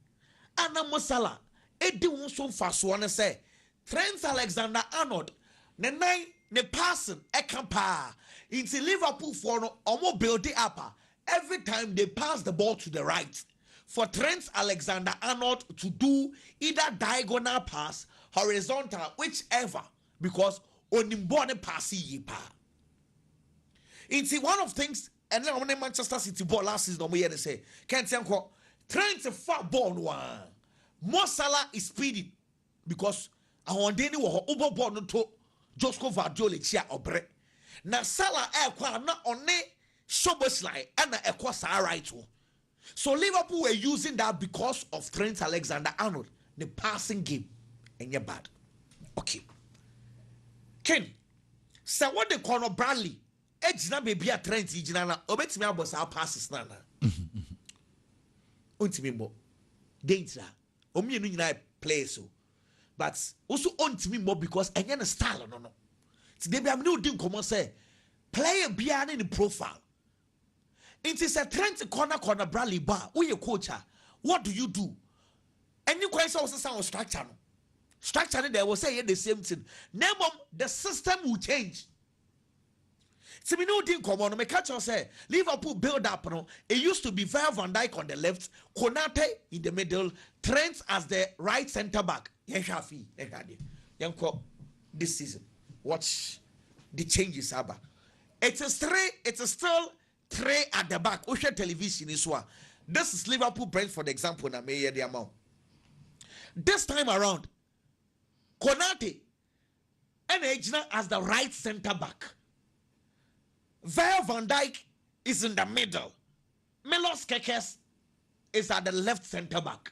Anna Mosala, Eddie Wonson fast one say Trent Alexander-Arnold ne passing ekampa into Liverpool for no omo build it up. Every time they pass the ball to the right, for Trent Alexander-Arnold to do either diagonal pass, horizontal, whichever, because onimbo pass yipa. It's one of things, and then when Manchester City ball last season, we had say, can't say Trent far ball one. Mo Salah is speedy because I want any over ball no to Josco Vardiol chia obre. Na Salah kwa na one Soboslai and a kwasa right. So Liverpool were using that because of Trent Alexander-Arnold, the passing game, and you're bad. Okay. Ken, so what the corner Bradley, Ejina baby a Trent Ejina, obet me about our passes nana. Untimimo, danger. Omi no nyina play so. But also untimimo because enye na style no. Today be am no din come say player bia in the profile. It is a Trent corner Bradley bar. Who your coach? What do you do? And you quite also sound structure. Structure there will say the same thing. Name the system will change. See, me no think come on. Me catch you say Liverpool build up. No, it used to be Virgil van Dijk on the left, Konate in the middle, Trent as the right centre back. This season, watch the changes. Abba, it is still three at the back. Ocean television is what. This is Liverpool Brent for the example. Na me the amount. This time around, Konate and Ejna as the right centre back. Virgil van Dijk is in the middle. Milos Kekes is at the left centre back.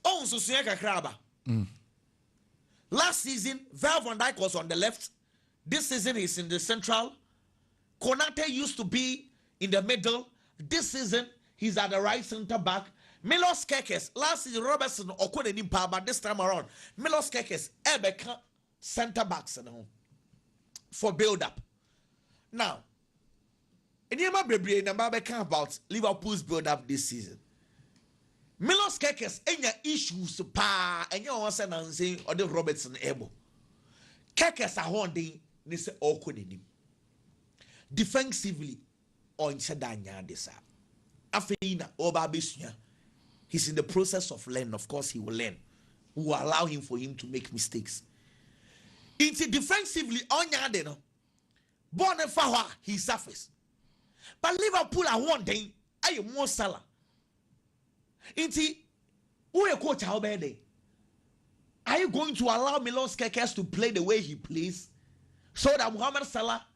Oh, so Kraba. Last season, Virgil van Dijk was on the left. This season, he's in the central. Konate used to be in the middle. This season, he's at the right centre back. Milos Kekes, last season, Robertson, Okodenimpa, but this time around, Milos Kekes, Ebeka, centre backs for build up. Now, in Yama Brebre, Nambabe can about Liverpool's build up this season. Milos Kekes, any issues pa, and you want to say, or the Robertson able. Kekes are holding, they say, Okodenim. Defensively, on Chadanya, this Afeina, Obabisnya. He's in the process of learning. Of course, he will learn. We will allow him for him to make mistakes. It's defensively on Yadeno. Born and Fawa, he suffers. But Liverpool are one day, I am more Salah. Inti, who a coach how bad day? Are you going to allow Milos Kekes to play the way he plays so that Mohamed Salah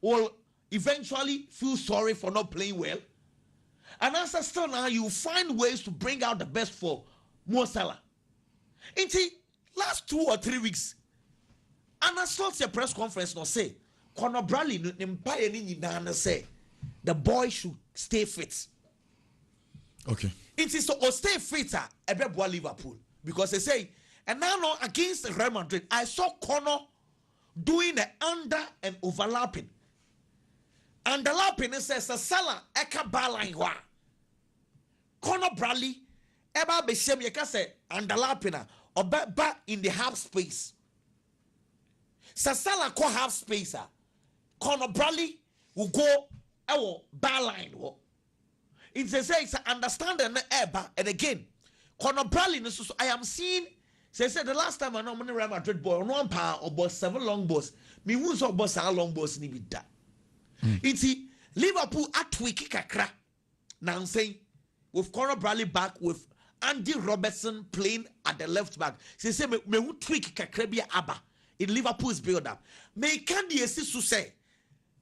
will eventually feel sorry for not playing well? And as a still now, you find ways to bring out the best for Mo Salah. Inti, last 2 or 3 weeks, and I saw your press conference no say, Conor Bradley say the boy should stay fit. Okay. It is to stay fit at Liverpool because they say, and now against Real Madrid, I saw Conor doing the under and overlapping. Underlapping says Salah eka baline wa. Conor Bradley eba beshem yeka say underlapping or back in the half space. Salah ko half space. Conor Bradley will go baline. It says it's understanding eba and again. Conor Bradley I am seeing. Say the last time I know Real Madrid boy on 1 pound or boss 7 long balls. Me who's or boss how long balls ni be that. It's Liverpool at tweaking kakra. Now I'm saying with Conor Bradley back with Andy Robertson playing at the left back. Say me who tweak kakra be Abba in Liverpool's build up. Me candy assist to say.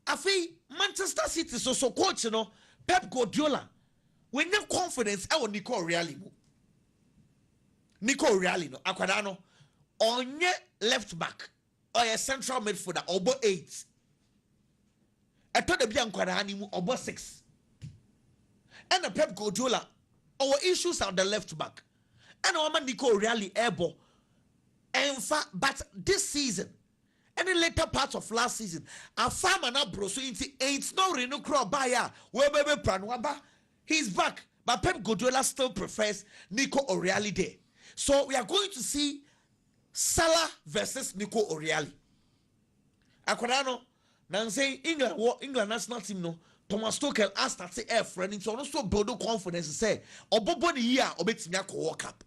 I feel Manchester City so coach you know Pep Guardiola. When you confidence I will Nico Reali. Nico Reali no Aquadano on your left back or a central midfielder obo 8. I thought the Bian Quadani obo 6. And the Pep Guardiola our issues are the left back. And our Nico Reali able. In fact, but this season and the later parts of last season, a farmer now bro so it's no renew crop buyer where baby Pranwaba he's back, but Pep Guardiola still prefers Nico O'Reilly there. So we are going to see Salah versus Nico O'Reilly. Aquadano, now say England national team no. Thomas Tuchel asked that say air friend into also build confidence and say Obobo the year obet me World Cup.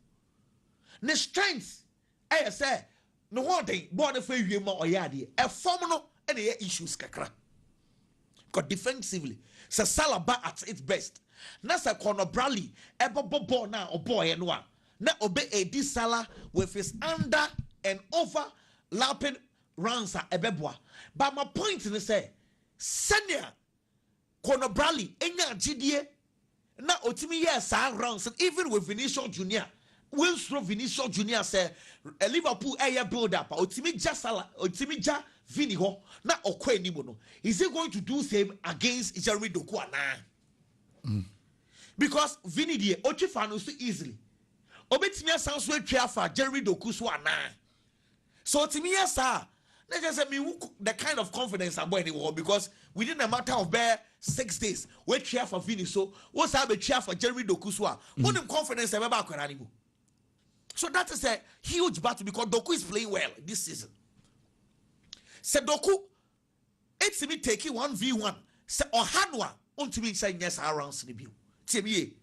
The strength, I say no one thing born for you more or yadi a formula and the issues kakra. Because defensively, so Salah at its best. Nasa Conor Bradley, Bobo now or boy and one. Now obey a Salah with his under and overlapping runs at Ebebwa. But my point is say, senior Conor Bradley, enya GDA, now Otimi yes, rounds, and even with Vinicius Junior. Winslow Vinicius Junior say Liverpool air build up. Otimi Salah, Otimi Ja Vini ho na okwe nibono. Is he going to do same against Jeremy Doku ana? Because Vini die Ochifano so easily. Obetimia sounds so triafa Jeremy Doku so ana. So Otimi sir, let's just say me the kind of confidence I'm going to because within a matter of bare 6 days, we cheer for Vini so what's have a cheer for Jeremy Doku so what confidence ever back on animal. So that is a huge battle because Doku is playing well this season. Se Doku, it's me taking 1v1. Se Ohanwa, ultimately saying yes, around the view. Timmy,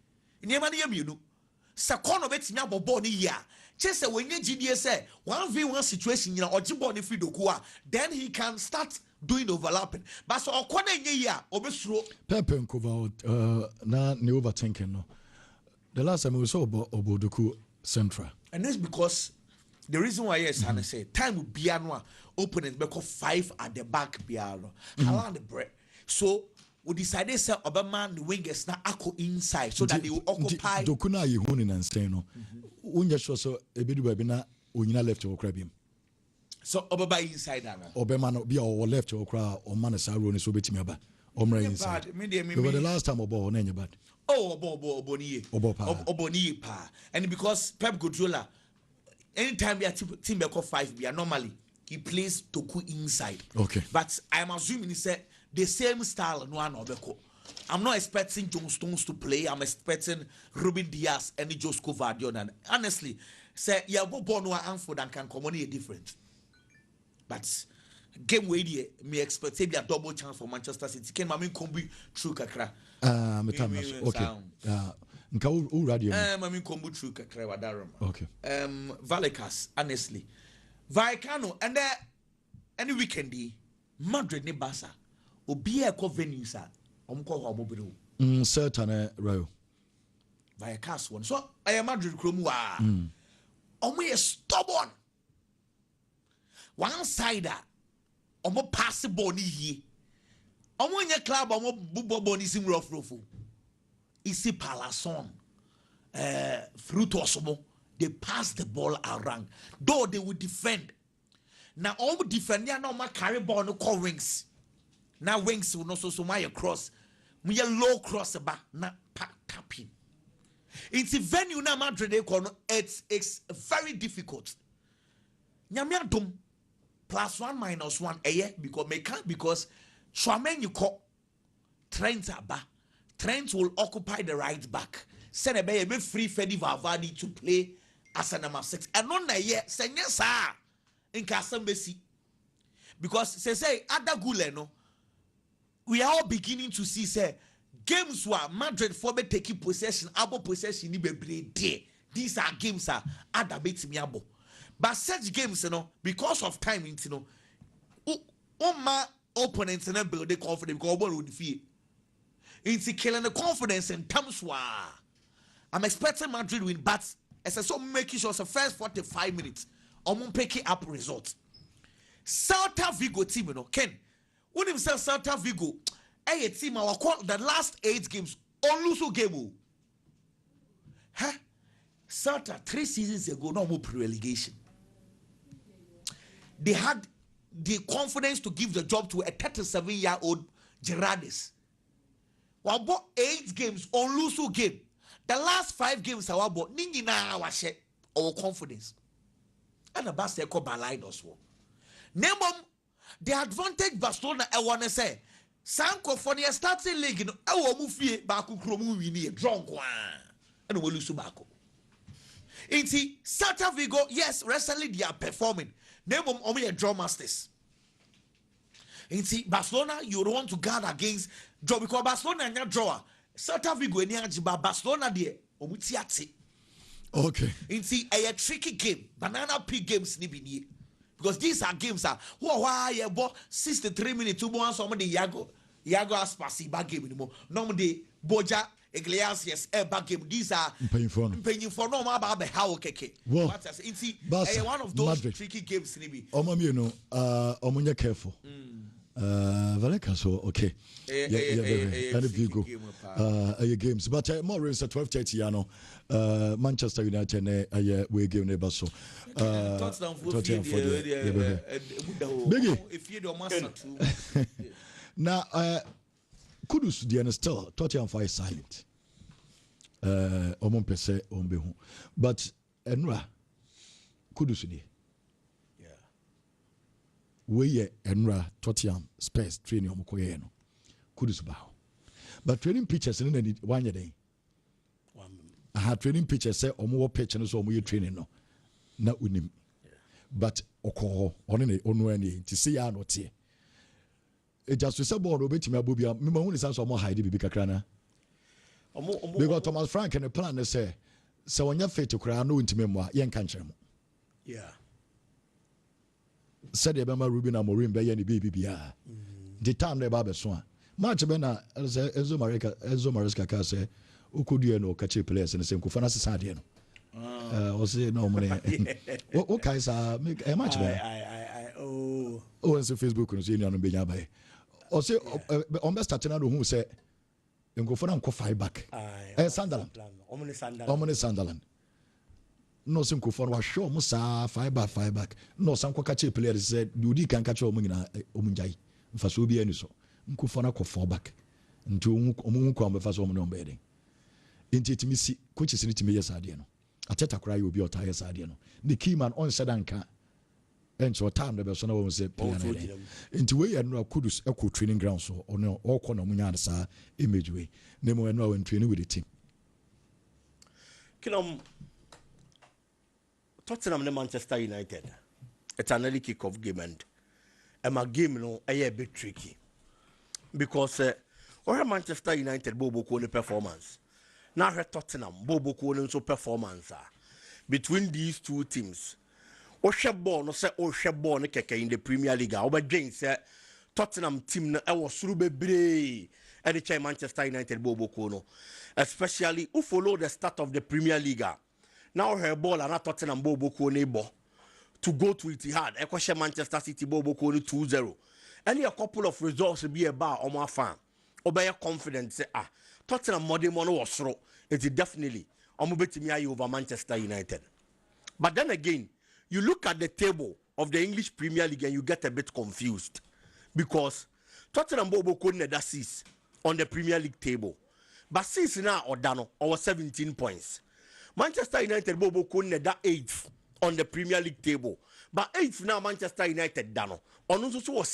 Niamani, se Kono bets me about Bonnie ya. Just when you GDS say 1v1 situation, you know, or Jiboni Fidokua, then he can start doing overlapping. But so Okwana ya, Obesro. Pepe Nkova, na ni overthinking no. The last time we saw Obodoku Central. And that's because the reason why yes, I say time will be annual opponent because 5 at the back piano. Around the break. So we decided say Obama the wingers na ako inside so that they will occupy. Dokuna yi huni na nse no. Unya sure so ebedu baby na unyina left or crabim. So Obama inside na. Obama no be or left or cra or man sa ro ni so betimi aba. Omra inside. But the last time Obo na bad. Oh, Oboniye pa. And because Pep Guardiola, anytime we are team back 5, we are normally he plays Doku inside. Okay. But I am assuming he said the same style no one Obeko. I'm not expecting John Stones to play. I'm expecting Ruben Diaz and Josco Vardion. And honestly, say yeah, Bono Anford and can communicate different. But game way me expect a double chance for Manchester City. Can Mami Kombi through Kakra? Okay. Nka u radio. Mami Kombi through Kakra wadarum. Okay. Valekas, honestly. Vaikano and there any weekendy Madrid ni Barca. Obi e ko venues a omko ho mobile. Certain row. Vaikas one. So I am Madrid krom wa. Omo is stubborn. One sider. Omo pass the ball ni ye. Omo nye club omo bubo ball ni sim rough. Isi Palason. Fruit they pass the ball around. Though they will defend. Now all defend ya no ma carry ball no call wings. Now wings will not so my cross. We a low cross back na tapping. It's a venue na Madrid it's very difficult. Nyamia dum +1 -1 because Schwamen you call Trent Abba. Trent will occupy the right back. Send a free Fedi Vavadi to play as a number 6. And on the year, say yes, in Kasambesi. Because say other Guleno, we are all beginning to see say games where Madrid for me taking possession, abo possession ni be day. These are games are other bits me abo. But such games, because of time, my opponents and build the confidence because one would defeat. It's killing the confidence in terms where I'm expecting Madrid win, but as I saw making sure the first 45 minutes, I'm gonna pick up results. Celta Vigo team, Ken. When himself Celta Vigo, a team our the last 8 games, all lose game. Huh? Celta 3 seasons ago, no more pre-relegation. They had the confidence to give the job to a 37-year-old Gerardis. We bought 8 games on lose game. The last 5 games I bought ningi na our share our confidence. And the best echo balide us wo. Name the advantage Barcelona I wanna say. Sanko for the starting league no I will move here back kromu wini drunk one. And we lose back. Inti Celta Vigo, yes, recently they are performing. Name only a draw masters. Inti Barcelona, you don't want to guard against draw because Barcelona and your drawer. Celta Vigo and your Barcelona there. Omutiati. Okay. Inti a tricky game. Banana pig games ni bini. Because these are games are why you bought 63 minutes to one somebody Yago Aspasi back game anymore. Normally Boja Iglesias back game. These are paying for no about how keke. Well, one of those Madrid. Tricky games ni bi. Omunya careful. Valeka so okay. And if you go your games, but more is at 12:30. Manchester United we game neighbor so. Tottenham for Biggy. If you don't master too. Now, Kudus the still Tottenham is silent. Omon pese ombehu, but Enra Kudus ni. We Enra Tottenham Spurs training omokoye no Kudus ba. But training pictures in one day. I had training pictures say omo pitch no so omo training no. na unim but oko ono ne ono ani ti see ya no tie e just say ball obetimi abobia me ma hu ni sanso mo hide bibi kakra na because Thomas Frank and the plan say so when you fit to cry no ntimi mo yen kan kyerem yeah said Ebema Ruben Amorim be yen bibi bia the time they ba be so a match be na Enzo Maresca ka say okodue no ka che players ne say nkofana sesa de no o say no mo ne o kai sa e match be oh on Facebook no say ni anu be nya ba o say on be start na do hu say nkofana nko 5 back Sunderland no say nkofana wa show mo sa 5 back no san kwa ka che players say dudi kan ka che o mo nyina o mo njai mfa so bi ani so nkofana ko 4 back nti o mo ko am fa so mo no be den nti timi si coaches ni timi yes ade no ateta kura yo bi ota yes ade no the key man on sedanka enso time the be so na wo say player nti we ya no kudus eco training ground so ono okọ na munya de sa image we na mo no we training with the team kilom Tottenham and Manchester United it's an early kick-off game and my game no a bit tricky because or Manchester United bobo ko performance now Tottenham bobo ko so performance between these two teams ball no say ball no keke in the Premier League obedwen say Tottenham team no was suru bebre and the Manchester United bobo ko no especially who follow the start of the Premier League now her ball and Tottenham bobo ko no to go to Etihad ekoshe Manchester City bobo ko no 2-0 and a couple of results be about on my fan obey confident say Tottenham modern mono was throw it definitely betimi over Manchester United but then again you look at the table of the English Premier League and you get a bit confused because Tottenham bobo ko that 6 on the Premier League table but 6 now or dano or 17 points Manchester United bobo ko that 8th on the Premier League table but 8th now Manchester United dano on also was